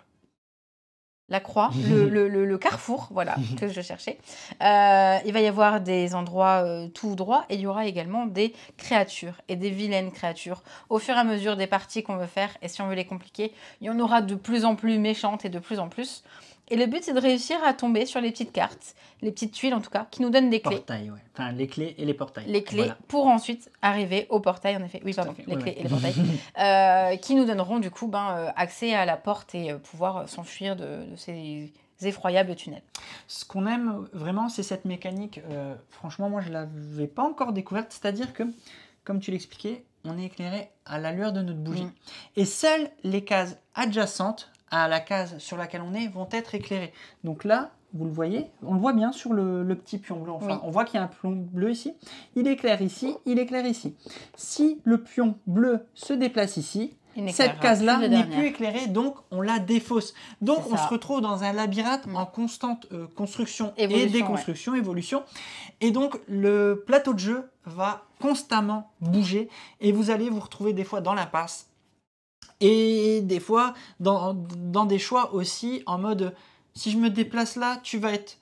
la croix, le carrefour, voilà, que je cherchais. Il va y avoir des endroits tout droits et il y aura également des créatures et des vilaines créatures. Au fur et à mesure des parties qu'on veut faire, et si on veut les compliquer, il y en aura de plus en plus méchantes et de plus en plus. Et le but, c'est de réussir à tomber sur les petites cartes, les petites tuiles en tout cas, qui nous donnent des clés. Portails, ouais. Enfin, les clés et les portails. Les clés pour ensuite arriver au portail, en effet. Oui, pardon, les clés et les portails. Qui nous donneront du coup accès à la porte et pouvoir s'enfuir de ces effroyables tunnels. Ce qu'on aime vraiment, c'est cette mécanique. Franchement, moi, je ne l'avais pas encore découverte. C'est-à-dire que, comme tu l'expliquais, on est éclairé à la lueur de notre bougie. Et seules les cases adjacentes à la case sur laquelle on est vont être éclairées. Donc là, vous le voyez, on le voit bien sur le petit pion bleu. Enfin, on voit qu'il y a un pion bleu ici. Il éclaire ici, il éclaire ici. Si le pion bleu se déplace ici, cette case-là n'est plus éclairée, donc on la défausse. Donc on se retrouve dans un labyrinthe en constante construction et déconstruction, évolution. Et donc le plateau de jeu va constamment bouger et vous allez vous retrouver des fois dans l'impasse et des fois dans des choix aussi en mode si je me déplace là, tu vas être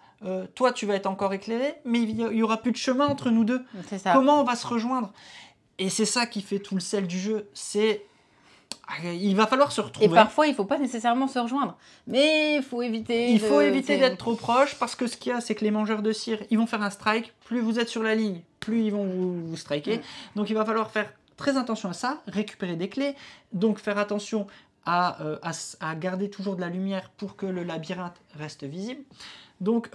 encore éclairé, mais il y aura plus de chemin entre nous deux. Comment on va se rejoindre? Et c'est ça qui fait tout le sel du jeu, il va falloir se retrouver. Et parfois, il ne faut pas nécessairement se rejoindre. Mais il faut éviter... d'être trop proche, parce que ce qu'il y a, c'est que les mangeurs de cire, ils vont faire un strike. Plus vous êtes sur la ligne, plus ils vont vous striker. Donc il va falloir faire très attention à ça, récupérer des clés. Donc faire attention à garder toujours de la lumière pour que le labyrinthe reste visible. Donc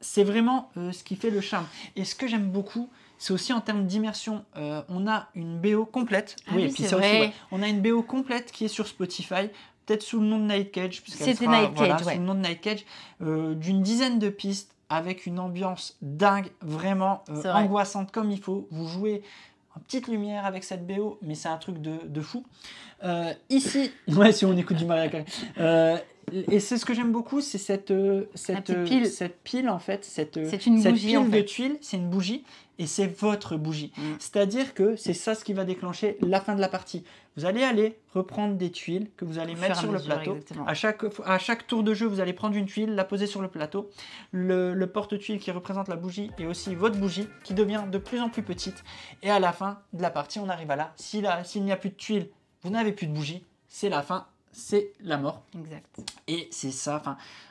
c'est vraiment ce qui fait le charme. Et ce que j'aime beaucoup, c'est aussi en termes d'immersion, on a une BO complète. Et puis c'est vrai. On a une BO complète qui est sur Spotify, peut-être sous le nom de Night Cage, c'était Night Cage, sous le nom de Night Cage, d'une dizaine de pistes avec une ambiance dingue, vraiment angoissante comme il faut. Vous jouez en petite lumière avec cette BO, mais c'est un truc de fou. Ici, si on écoute du Mariah Carey. Et c'est ce que j'aime beaucoup, c'est cette pile en fait, cette pile de tuiles, c'est une bougie et c'est votre bougie. C'est-à-dire que c'est ça ce qui va déclencher la fin de la partie. Vous allez aller reprendre des tuiles que vous allez mettre sur le plateau. À chaque tour de jeu, vous allez prendre une tuile, la poser sur le plateau. Le porte-tuile qui représente la bougie est aussi votre bougie qui devient de plus en plus petite. Et à la fin de la partie, on arrive à là. S'il n'y a plus de tuiles, vous n'avez plus de bougie, c'est la fin. C'est la mort. Exact. Et c'est ça,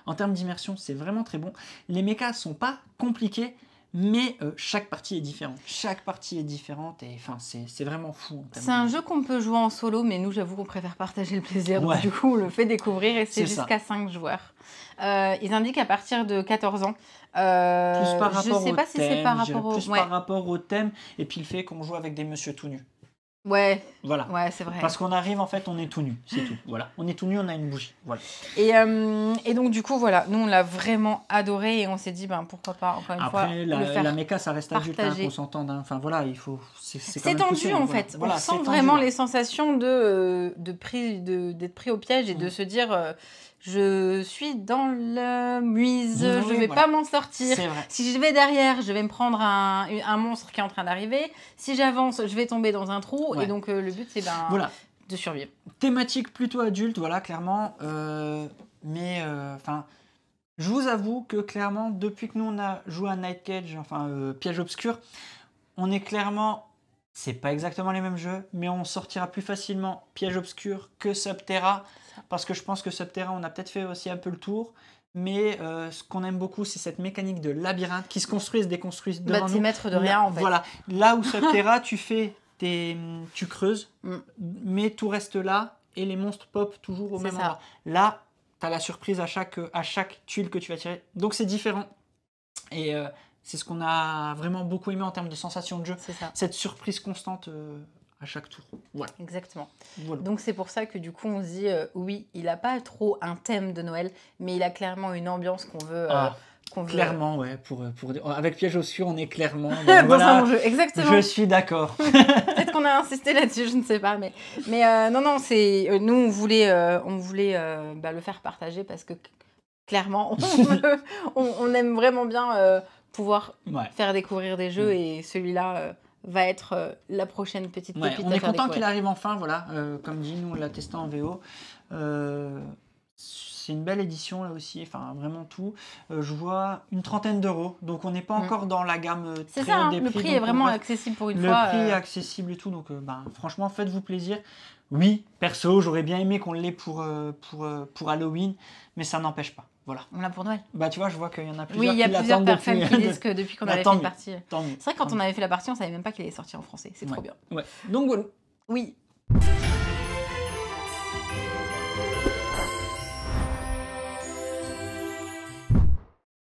en termes d'immersion, c'est vraiment très bon. Les mechas sont pas compliqués, mais chaque partie est différente. Chaque partie est différente et c'est vraiment fou. C'est un jeu qu'on peut jouer en solo, mais nous, j'avoue qu'on préfère partager le plaisir. Donc, du coup, on le fait découvrir et c'est jusqu'à 5 joueurs. Ils indiquent à partir de 14 ans. Plus par rapport je sais pas si c'est par rapport au thème et puis le fait qu'on joue avec des messieurs tout nus. Ouais, voilà. Ouais, c'est vrai. Parce qu'on arrive, en fait, on est tout nu, c'est tout. Voilà, on est tout nu, on a une bougie. Voilà. Et donc, du coup, voilà, nous, on l'a vraiment adoré et on s'est dit, pourquoi pas, encore une fois, le faire la méca, ça reste adulte, qu'on s'entende. Enfin, voilà, il faut... C'est tendu, en fait. Voilà, on sent vraiment les sensations d'être pris au piège et de se dire... je suis dans la muise, je vais pas m'en sortir. Si je vais derrière, je vais me prendre un monstre qui est en train d'arriver. Si j'avance, je vais tomber dans un trou. Et donc, le but, c'est de survivre. Thématique plutôt adulte, voilà, clairement. Mais, je vous avoue que, clairement, depuis que nous, on a joué à Night Cage, Piège Obscur, on est clairement... C'est pas exactement les mêmes jeux, mais on sortira plus facilement Piège Obscur que Subterra. Parce que je pense que Subterra, on a peut-être fait aussi un peu le tour. Mais ce qu'on aime beaucoup, c'est cette mécanique de labyrinthe qui se construit et se déconstruit devant nous. Maître de rien, en fait. Voilà. Là où Subterra, tu creuses, mais tout reste là et les monstres pop toujours au même endroit. Là, tu as la surprise à chaque tuile que tu vas tirer. Donc c'est différent. Et c'est ce qu'on a vraiment beaucoup aimé en termes de sensation de jeu. Cette surprise constante à chaque tour. Voilà. Exactement. Voilà. Donc c'est pour ça que du coup on se dit oui, il n'a pas trop un thème de Noël, mais il a clairement une ambiance qu'on veut. Clairement, ouais. Avec Piège Obscur, on est clairement dans un jeu. Exactement. Je suis d'accord. Peut-être qu'on a insisté là-dessus, je ne sais pas, mais non, c'est nous on voulait le faire partager parce que clairement on aime vraiment bien pouvoir faire découvrir des jeux et celui-là. Va être la prochaine petite pépite. On est content qu'il arrive enfin, voilà. Comme dit, nous on l'a testé en VO. C'est une belle édition là aussi, vraiment tout. Je vois une 30aine d'euros, donc on n'est pas encore dans la gamme très haut des prix. Le prix est vraiment accessible pour une fois. Le prix est accessible et tout, donc franchement faites-vous plaisir. Oui, perso, j'aurais bien aimé qu'on l'ait pour Halloween, mais ça n'empêche pas. Voilà. On l'a pour Noël. Tu vois, je vois qu'il y en a plusieurs. Oui, il y a plusieurs personnes qui disent que depuis qu'on avait fait une partie. C'est vrai que quand on avait fait la partie, on savait même pas qu'il est sorti en français. C'est trop bien. Ouais. Donc voilà. Oui.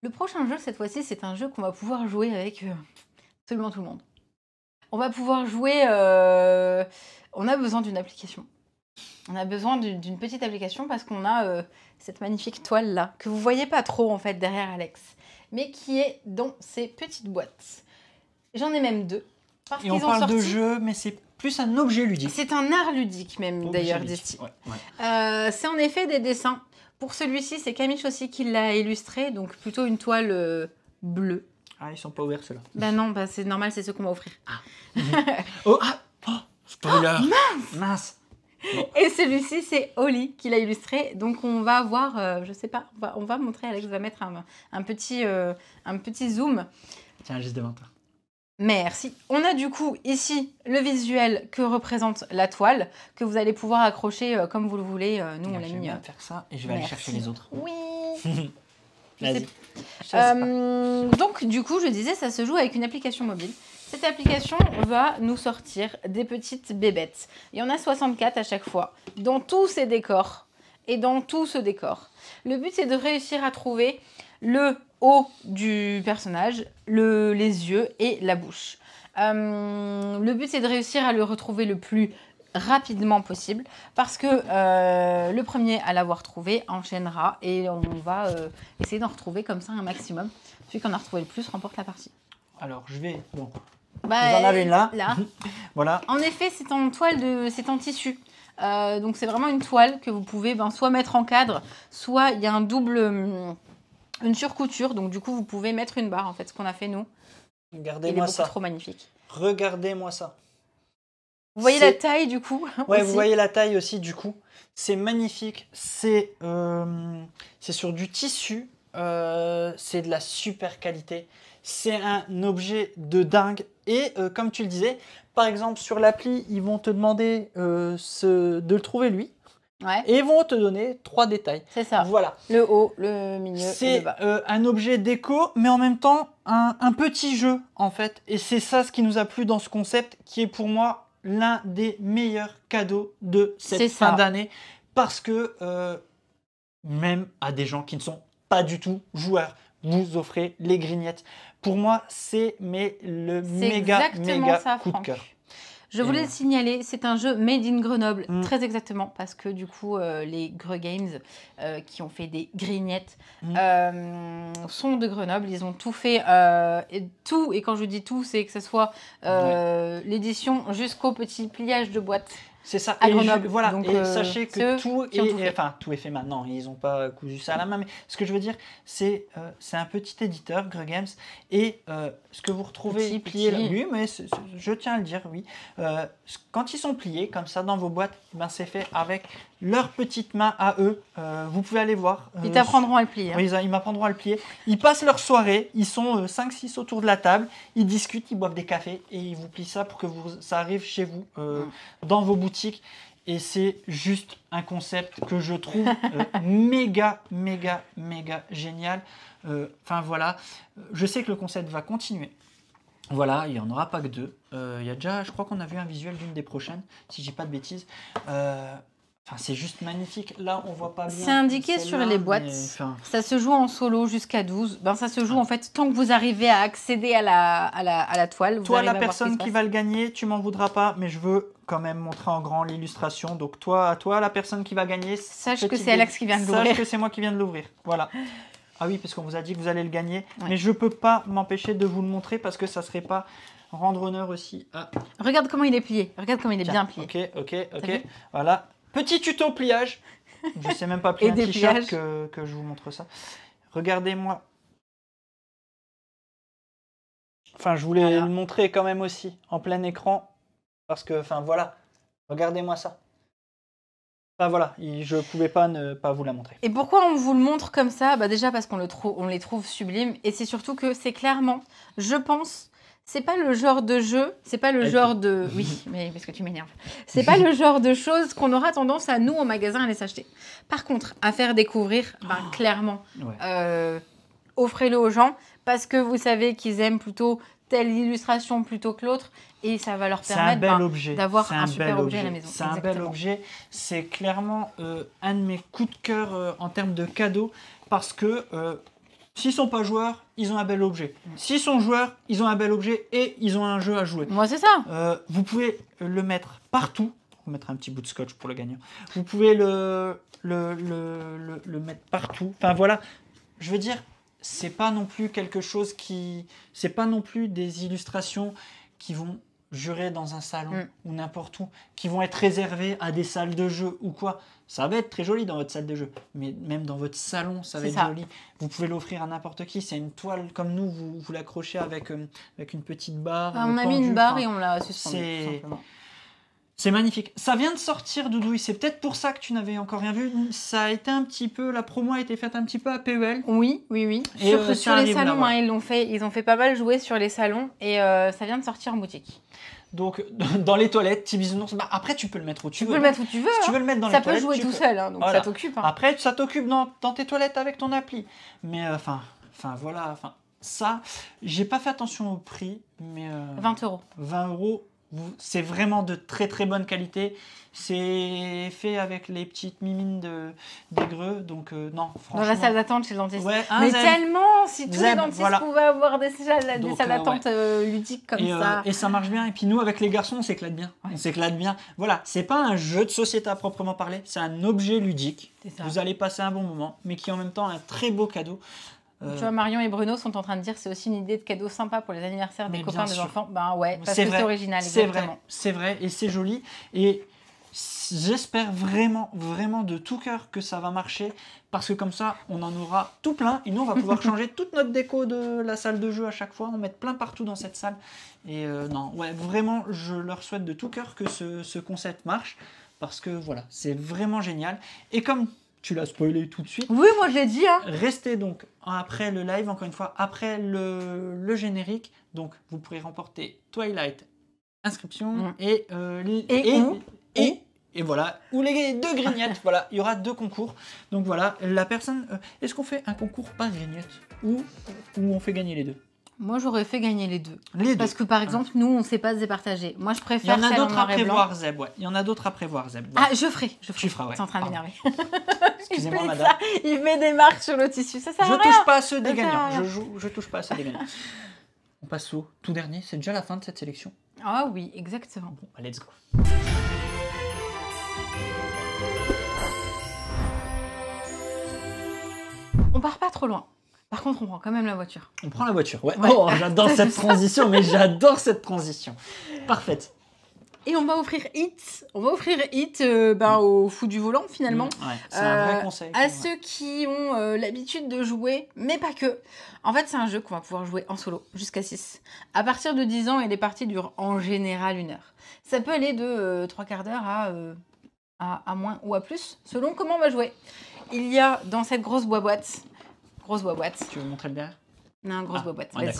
Le prochain jeu, cette fois-ci, c'est un jeu qu'on va pouvoir jouer avec absolument tout le monde. On va pouvoir jouer... On a besoin d'une application. On a besoin d'une petite application parce qu'on a cette magnifique toile là, que vous voyez pas trop en fait derrière Alex, mais qui est dans ces petites boîtes. J'en ai même deux. Et on parle de jeux, mais c'est plus un objet ludique. C'est un art ludique même, d'ailleurs, d'ici. C'est en effet des dessins. Pour celui-ci, c'est Camille Chaussy qui l'a illustré, donc plutôt une toile bleue. Ah, ils sont pas ouverts ceux-là. Bah non, bah c'est normal, c'est ceux qu'on va offrir. Oh, spoiler. Mince. Bon. Et celui-ci, c'est Oli qui l'a illustré. Donc, on va voir, je sais pas, on va montrer, Alex va mettre un petit zoom. Tiens, juste devant toi. Merci. On a du coup ici le visuel que représente la toile, que vous allez pouvoir accrocher comme vous le voulez. Nous, on l'a mis. Je vais faire ça et je vais aller chercher les autres. Oui. Vas-y. Donc, du coup, je disais, ça se joue avec une application mobile. Cette application va nous sortir des petites bébêtes. Il y en a 64 à chaque fois, dans tous ces décors et dans tout ce décor. Le but, c'est de réussir à trouver le haut du personnage, les yeux et la bouche. Le but, c'est de réussir à le retrouver le plus rapidement possible parce que le premier à l'avoir trouvé enchaînera et on va essayer d'en retrouver comme ça un maximum. Celui qu'on a retrouvé le plus remporte la partie. Alors, je vais... Bon. Vous en avez une là. Voilà. En effet, c'est en toile c'est en tissu. Donc c'est vraiment une toile que vous pouvez soit mettre en cadre, soit il y a une surcouture. Donc du coup, vous pouvez mettre une barre. En fait, ce qu'on a fait nous. Regardez-moi ça. Il est beaucoup trop magnifique. Regardez-moi ça. Vous voyez la taille du coup. Ouais, vous voyez la taille aussi du coup. C'est magnifique. C'est sur du tissu. C'est de la super qualité. C'est un objet de dingue. Et comme tu le disais, par exemple, sur l'appli, ils vont te demander de le trouver lui. Ouais. Et ils vont te donner 3 détails. C'est ça. Voilà. Le haut, le milieu et le bas. C'est un objet déco, mais en même temps, un petit jeu, en fait. Et c'est ça ce qui nous a plu dans ce concept, qui est pour moi l'un des meilleurs cadeaux de cette fin d'année. Parce que même à des gens qui ne sont pas du tout joueurs, vous offrez les grignettes. Pour moi, c'est le méga coup de cœur. Je voulais le signaler, c'est un jeu made in Grenoble, très exactement, parce que du coup, les Greux Games qui ont fait des grignettes sont de Grenoble. Ils ont tout fait, et quand je dis tout, c'est que ce soit l'édition jusqu'au petit pliage de boîte. C'est ça. À Grenoble. Voilà. Donc, et sachez que tout est fait maintenant. Ils n'ont pas cousu ça à la main. Mais ce que je veux dire, c'est un petit éditeur, Greux Games. Et ce que vous retrouvez plié, oui, mais je tiens à le dire, oui. Quand ils sont pliés comme ça dans vos boîtes, ben, c'est fait avec leurs petites mains à eux. Vous pouvez aller voir. Ils t'apprendront à le plier. Oui, ils m'apprendront à le plier. Ils passent leur soirée. Ils sont 5-6 autour de la table. Ils discutent, ils boivent des cafés et ils vous plient ça pour que ça arrive chez vous, dans vos boutiques. Et c'est juste un concept que je trouve méga génial. Enfin voilà, je sais que le concept va continuer. Voilà, il n'y en aura pas que 2. Il y a déjà, je crois qu'on a vu un visuel d'une des prochaines, si je dis pas de bêtises. Enfin, c'est juste magnifique. Là, on voit pas bien. C'est indiqué sur les boîtes. Mais, ça se joue en solo jusqu'à 12. Ben, ça se joue en fait tant que vous arrivez à accéder à la toile. Toi, la personne qui va le gagner, tu m'en voudras pas, mais je veux quand même montrer en grand l'illustration. Donc toi, la personne qui va gagner, sache que c'est Alex qui vient de l'ouvrir. Sache que c'est moi qui viens de l'ouvrir. Voilà. Ah oui, parce qu'on vous a dit que vous allez le gagner. Ouais. Mais je peux pas m'empêcher de vous le montrer parce que ça serait pas rendre honneur aussi à... Regarde comment il est plié. Regarde comment il est bien plié. Ok. Voilà. Petit tuto pliage. Je sais même pas plier un t-shirt que je vous montre ça. Regardez-moi. Enfin, je voulais le montrer quand même aussi en plein écran. Parce que, enfin, voilà. Regardez-moi ça. Enfin, voilà. Je pouvais pas ne pas vous la montrer. Et pourquoi on vous le montre comme ça? Bah, déjà parce qu'on les trouve sublimes. Et c'est surtout que c'est clairement, je pense... C'est pas le genre de jeu, c'est pas le genre de... Oui, mais parce que tu m'énerves. C'est pas le genre de choses qu'on aura tendance à, nous, au magasin, à les acheter. Par contre, à faire découvrir, clairement, offrez-le aux gens parce que vous savez qu'ils aiment plutôt telle illustration plutôt que l'autre et ça va leur permettre d'avoir un super objet à la maison. C'est un bel objet. C'est clairement un de mes coups de cœur en termes de cadeaux parce que... s'ils ne sont pas joueurs, ils ont un bel objet. S'ils sont joueurs, ils ont un bel objet et ils ont un jeu à jouer. Moi, c'est ça. Vous pouvez le mettre partout. On va mettre un petit bout de scotch pour le gagnant. Vous pouvez le mettre partout. Enfin, voilà. Je veux dire, c'est pas non plus quelque chose qui... C'est pas non plus des illustrations qui vont jurés dans un salon ou n'importe où, qui vont être réservés à des salles de jeu ou quoi. Ça va être très joli dans votre salle de jeu, mais même dans votre salon, ça va être joli. Vous pouvez l'offrir à n'importe qui. C'est une toile comme nous, vous l'accrochez avec une petite barre. On a mis une barre et on l'a suspendue, tout simplement. C'est magnifique. Ça vient de sortir, Doudouille. C'est peut-être pour ça que tu n'avais encore rien vu. Ça a été un petit peu... La promo a été faite un petit peu à PEL. Oui. Et sur les salons, hein, ils ont fait pas mal jouer sur les salons. Et ça vient de sortir en boutique. Donc, dans les toilettes, petit bisounours. Bah, après, tu peux le mettre où tu veux. Tu peux le mettre où tu veux. Si tu veux le mettre dans les toilettes, ça peut jouer tout seul, hein, donc voilà. Ça t'occupe. Hein. Après, ça t'occupe dans tes toilettes avec ton appli. Mais voilà. Ça, j'ai pas fait attention au prix, mais... 20 €. 20 €. C'est vraiment de très très bonne qualité. C'est fait avec les petites mimines d'Aigreux. Donc non, franchement... Dans la salle d'attente chez le dentiste. Ouais, mais tellement, si tous les dentistes pouvaient avoir des salles d'attente ludiques comme ça. Et ça marche bien. Et puis nous, avec les garçons, on s'éclate bien. Ouais. On s'éclate bien. Voilà, c'est pas un jeu de société à proprement parler. C'est un objet ludique. Vous allez passer un bon moment, mais qui est en même temps un très beau cadeau. Tu vois, Marion et Bruno sont en train de dire c'est aussi une idée de cadeau sympa pour les anniversaires des copains des enfants. Ben ouais, parce que c'est original. C'est vrai et c'est joli. Et j'espère vraiment, vraiment de tout cœur que ça va marcher parce que comme ça, on en aura tout plein et nous, on va pouvoir changer toute notre déco de la salle de jeu à chaque fois, en mettre plein partout dans cette salle. Et vraiment, je leur souhaite de tout cœur que ce concept marche parce que voilà, c'est vraiment génial. Et comme tu l'as spoilé tout de suite. Oui, moi je l'ai dit. Hein. Restez donc après le live, encore une fois, après le générique. Donc, vous pourrez remporter Twilight inscription et voilà, ou les 2 grignettes. Voilà, il y aura 2 concours. Donc voilà, la personne... est-ce qu'on fait un concours par grignette ou on fait gagner les 2? Moi, j'aurais fait gagner les 2. Parce que, par exemple, nous, on ne sait pas se départager. Moi, je préfère celle en noir et blanc. Il y en a d'autres à prévoir, Zeb, ouais. Il y en a d'autres à prévoir, Zeb. Ouais. Ah, je ferai. Tu feras, ouais. C'est en train de m'énerver. Excusez-moi, madame. Il met des marques sur le tissu. Ça sert à rien. Je touche pas à ceux des gagnants. Je touche pas à ceux des gagnants. On passe au tout dernier. C'est déjà la fin de cette sélection. Ah oui, exactement. Bon, bah, let's go. On part pas trop loin. Par contre, on prend quand même la voiture. On prend la voiture, ouais. Oh, j'adore cette transition, mais j'adore cette transition. Parfaite. Et on va offrir Hit. On va offrir Hit au fou du volant, finalement. Ouais, c'est un vrai conseil. À ceux qui ont l'habitude de jouer, mais pas que. En fait, c'est un jeu qu'on va pouvoir jouer en solo, jusqu'à 6. À partir de 10 ans, et les parties durent en général 1 heure. Ça peut aller de 3/4 d'heure à moins ou à plus, selon comment on va jouer. Il y a dans cette grosse boîte... Tu veux montrer le derrière? Non, grosse boîte, vas-y.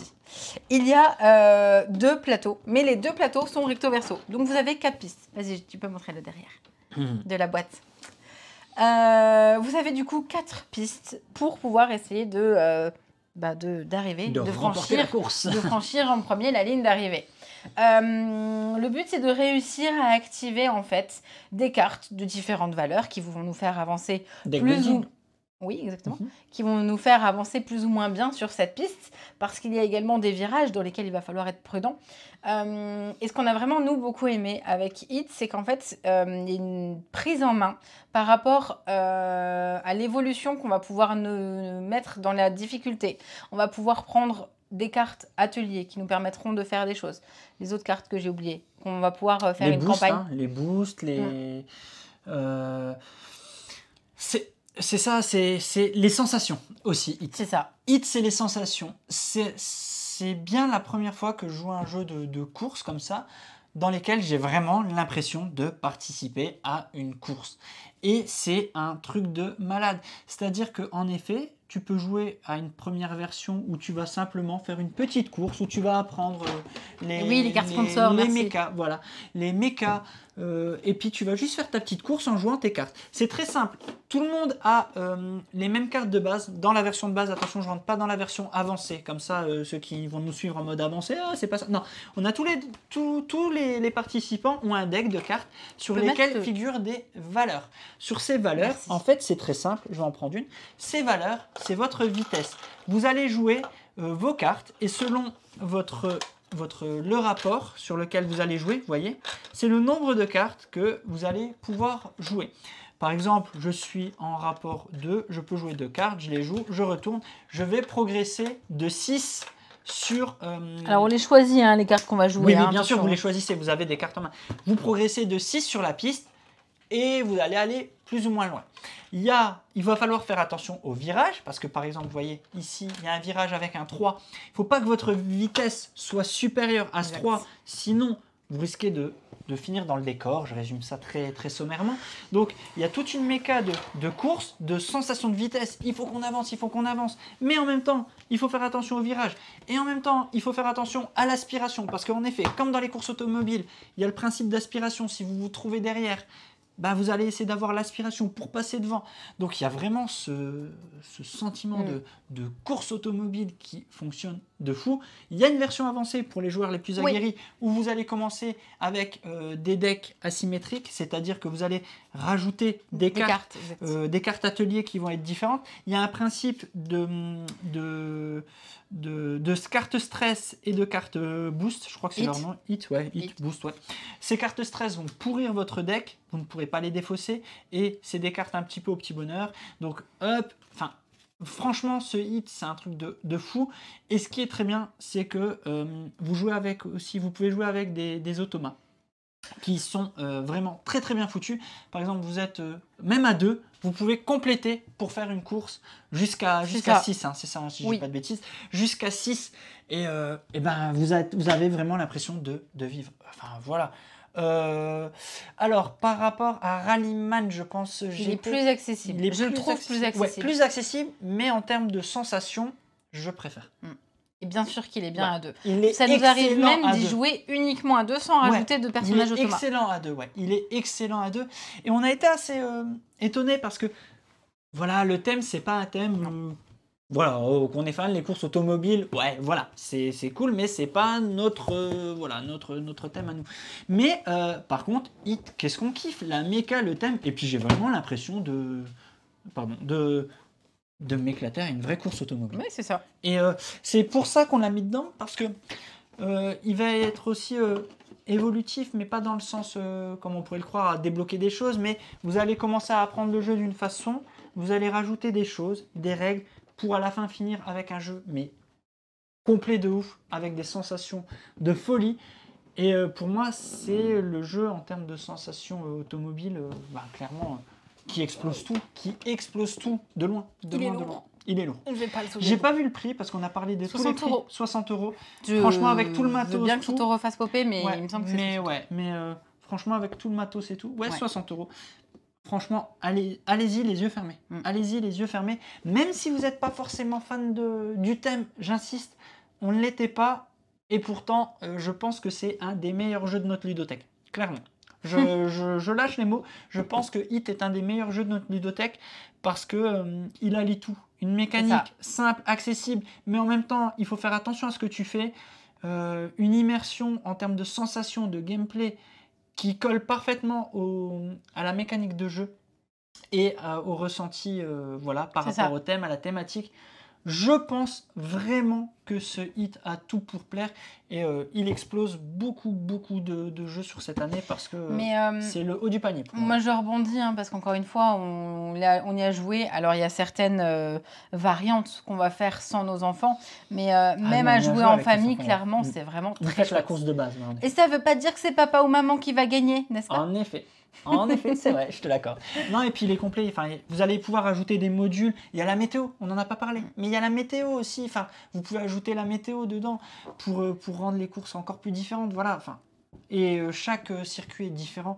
Il y a 2 plateaux, mais les 2 plateaux sont recto-verso. Donc vous avez 4 pistes. Vas-y, tu peux montrer le derrière de la boîte. Vous avez du coup 4 pistes pour pouvoir essayer d'arriver, de franchir la course. De franchir en premier la ligne d'arrivée. Le but, c'est de réussir à activer en fait des cartes de différentes valeurs qui vont nous faire avancer Oui, exactement. Qui vont nous faire avancer plus ou moins bien sur cette piste, parce qu'il y a également des virages dans lesquels il va falloir être prudent. Et ce qu'on a vraiment, nous, beaucoup aimé avec Hit, c'est qu'en fait, il y a une prise en main par rapport à l'évolution qu'on va pouvoir nous mettre dans la difficulté. On va pouvoir prendre des cartes ateliers qui nous permettront de faire des choses. Les autres cartes que j'ai oubliées, qu'on va pouvoir faire une campagne. Hein, les boosts, les... C'est ça, c'est les sensations aussi, Hit. C'est ça. Hit, c'est les sensations. C'est bien la première fois que je joue à un jeu de course comme ça, dans lesquels j'ai vraiment l'impression de participer à une course. Et c'est un truc de malade. C'est-à-dire qu'en effet, tu peux jouer à une première version où tu vas simplement faire une petite course, où tu vas apprendre les cartes sponsors, les mechas, voilà, les mechas, et puis tu vas juste faire ta petite course en jouant tes cartes. C'est très simple. Tout le monde a les mêmes cartes de base dans la version de base. Attention, je rentre pas dans la version avancée, comme ça, ceux qui vont nous suivre en mode avancé, c'est pas ça. Non, on a tous les participants ont un deck de cartes sur lesquelles figurent des valeurs. Sur ces valeurs, en fait, c'est très simple. Je vais en prendre une. Ces valeurs, c'est votre vitesse. Vous allez jouer vos cartes et selon le rapport sur lequel vous allez jouer, vous voyez, c'est le nombre de cartes que vous allez pouvoir jouer. Par exemple, je suis en rapport 2, je peux jouer 2 cartes, je les joue, je retourne, je vais progresser de 6 sur... Alors, on les choisit, hein, les cartes qu'on va jouer. Oui, hein, bien sûr, attention. vous les choisissez, vous avez des cartes en main. Vous progressez de 6 sur la piste et vous allez aller plus ou moins loin. Il va falloir faire attention au virage, parce que par exemple, vous voyez, ici, il y a un virage avec un 3. Il ne faut pas que votre vitesse soit supérieure à ce 3, sinon vous risquez de finir dans le décor. Je résume ça très, très sommairement. Donc, il y a toute une méca de course, de sensation de vitesse. Il faut qu'on avance, il faut qu'on avance. Mais en même temps, il faut faire attention au virage. Et en même temps, il faut faire attention à l'aspiration. Parce qu'en effet, comme dans les courses automobiles, il y a le principe d'aspiration. Si vous vous trouvez derrière, bah, vous allez essayer d'avoir l'aspiration pour passer devant. Donc il y a vraiment ce sentiment de course automobile qui fonctionne de fou. Il y a une version avancée pour les joueurs les plus aguerris où vous allez commencer avec des decks asymétriques, c'est-à-dire que vous allez rajouter des cartes ateliers qui vont être différentes. Il y a un principe de cartes stress et de cartes boost, je crois que c'est leur nom, hit, boost, ouais. Ces cartes stress vont pourrir votre deck, vous ne pourrez pas les défausser, et c'est des cartes un petit peu au petit bonheur, donc franchement ce hit c'est un truc de fou, et ce qui est très bien c'est que vous pouvez jouer avec des automas qui sont vraiment très très bien foutus. Par exemple, vous êtes même à 2, vous pouvez compléter pour faire une course jusqu'à 6, hein, c'est ça, hein, si je dis pas de bêtises, jusqu'à 6, et ben vous avez vraiment l'impression de vivre. Enfin voilà. Alors par rapport à Rallyman, je pense il est plus accessible. Je le trouve plus accessible. Ouais, plus accessible, mais en termes de sensation, je préfère. Et bien sûr qu'il est bien à 2. Ça nous arrive même d'y jouer uniquement à 2 sans rajouter de personnages automates. Il est excellent à 2, Il est excellent à 2. Et on a été assez étonnés parce que voilà, le thème, c'est pas un thème... qu'on est fan, les courses automobiles, c'est cool, mais c'est pas notre thème à nous. Mais par contre, qu'est-ce qu'on kiffe, la méca, le thème, et puis j'ai vraiment l'impression de m'éclater à une vraie course automobile. Oui, c'est ça. Et c'est pour ça qu'on l'a mis dedans, parce que il va être aussi évolutif, mais pas dans le sens, comme on pourrait le croire, à débloquer des choses, mais vous allez commencer à apprendre le jeu d'une façon, vous allez rajouter des choses, des règles, pour à la fin finir avec un jeu, mais complet de ouf, avec des sensations de folie. Et pour moi, c'est le jeu en termes de sensations automobiles, clairement... qui explose tout de loin. Il est lourd. Je vais pas le soulever. J'ai pas vu le prix parce qu'on a parlé de 60 tous les prix. €. 60 €. Franchement, avec tout le matos. Je veux bien que tout te refasse popper, mais il me semble que c'est. Mais franchement, avec tout le matos et tout, 60 €. Franchement, allez-y les yeux fermés. Allez-y les yeux fermés. Même si vous n'êtes pas forcément fan du thème, j'insiste, on ne l'était pas. Et pourtant, je pense que c'est un des meilleurs jeux de notre ludothèque. Clairement. Je lâche les mots. Je pense que Hit est un des meilleurs jeux de notre ludothèque parce que il allie tout. Une mécanique simple, accessible, mais en même temps, il faut faire attention à ce que tu fais. Une immersion en termes de sensation, de gameplay qui colle parfaitement à la mécanique de jeu et au ressenti par rapport au thème, à la thématique. Je pense vraiment que ce hit a tout pour plaire et il explose beaucoup de jeux sur cette année parce que c'est le haut du panier. Moi je rebondis parce qu'encore une fois on y a joué. Alors il y a certaines variantes qu'on va faire sans nos enfants, mais même à jouer en famille, clairement c'est vraiment très chouette. La course de base. Et ça veut pas dire que c'est papa ou maman qui va gagner, n'est-ce pas? En effet, c'est vrai, je te l'accorde. Non, et puis il est complet. Enfin, vous allez pouvoir ajouter des modules. Il y a la météo, on n'en a pas parlé, mais il y a la météo aussi. Enfin, vous pouvez ajouter la météo dedans pour rendre les courses encore plus différentes. Voilà. Enfin, et chaque circuit est différent.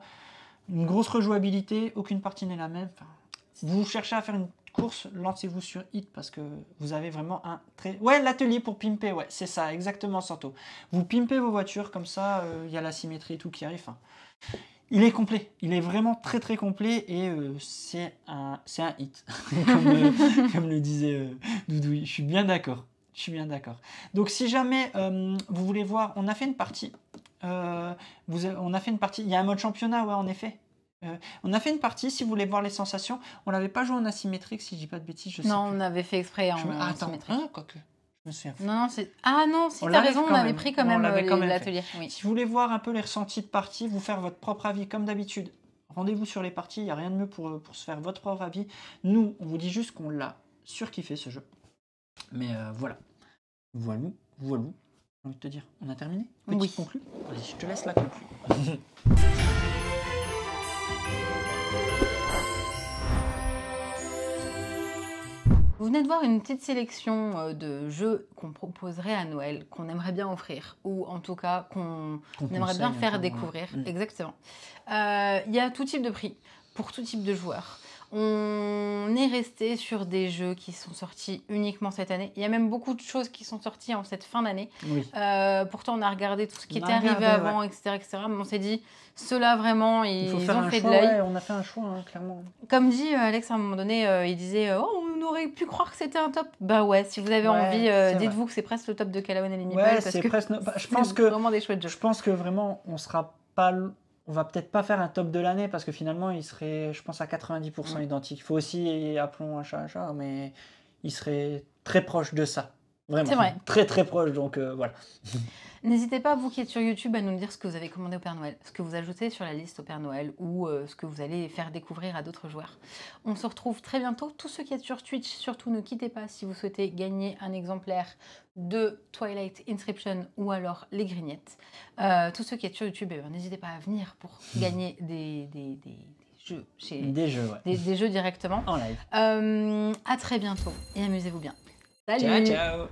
Une grosse rejouabilité, aucune partie n'est la même. Enfin, si vous cherchez à faire une course, lancez-vous sur Hit parce que vous avez vraiment un très... Ouais, l'atelier pour pimper, ouais, c'est ça, exactement, Santo. Vous pimpez vos voitures, comme ça, il y a la symétrie et tout qui arrive. Enfin, il est complet, il est vraiment très très complet et c'est un hit, comme le disait Doudoui. Je suis bien d'accord. Donc si jamais vous voulez voir, on a fait une partie. Il y a un mode championnat, ouais, en effet. On a fait une partie, si vous voulez voir les sensations. On l'avait pas joué en asymétrique, si je dis pas de bêtises. Je sais plus. On avait fait exprès en asymétrique. Quoique. Je me souviens. Non, si t'as raison, on avait pris quand même l'atelier. Oui. Si vous voulez voir un peu les ressentis de partie, vous faire votre propre avis comme d'habitude, rendez-vous sur les parties, il n'y a rien de mieux pour se faire votre propre avis. Nous, on vous dit juste qu'on l'a surkiffé ce jeu. Mais voilà. voilà, j'ai envie de te dire, on a terminé? Oui. Conclu? Vas-y, je te laisse la conclue. Vous venez de voir une petite sélection de jeux qu'on proposerait à Noël, qu'on aimerait bien offrir, ou en tout cas qu'on aimerait bien faire découvrir. Exactement. Il y a tout type de prix, pour tout type de joueurs. On est resté sur des jeux qui sont sortis uniquement cette année. Il y a même beaucoup de choses qui sont sorties en cette fin d'année. Oui. Pourtant, on a regardé tout ce qui était arrivé avant, etc., etc. Mais on s'est dit, ceux-là, vraiment, ils ont fait de l'œil. Ouais, on a fait un choix, hein, clairement. Comme dit Alex, à un moment donné, il disait « Oh, on aurait pu croire que c'était un top ». Bah ouais, si vous avez envie, dites-vous que c'est presque le top de Calawan et les Meeples. Ouais, c'est presque... Je pense que vraiment des chouettes jeux. Je pense que vraiment, on sera pas... On va peut-être pas faire un top de l'année parce que finalement, il serait, je pense, à 90% identique. Il faut aussi, appelons un chat un chat, mais il serait très proche de ça. Vraiment. C'est vrai. Très, très proche, donc voilà. N'hésitez pas, vous qui êtes sur YouTube, à nous dire ce que vous avez commandé au Père Noël, ce que vous ajoutez sur la liste au Père Noël ou ce que vous allez faire découvrir à d'autres joueurs. On se retrouve très bientôt. Tous ceux qui êtes sur Twitch, surtout ne quittez pas si vous souhaitez gagner un exemplaire de Twilight Inscription ou alors les grignettes. Tous ceux qui êtes sur YouTube, n'hésitez pas à venir pour gagner des jeux des jeux directement. En live. À très bientôt et amusez-vous bien. Salut. Ciao, ciao.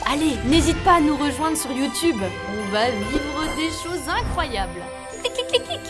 Allez, n'hésite pas à nous rejoindre sur YouTube. On va vivre des choses incroyables. Clic, clic, clic, clic.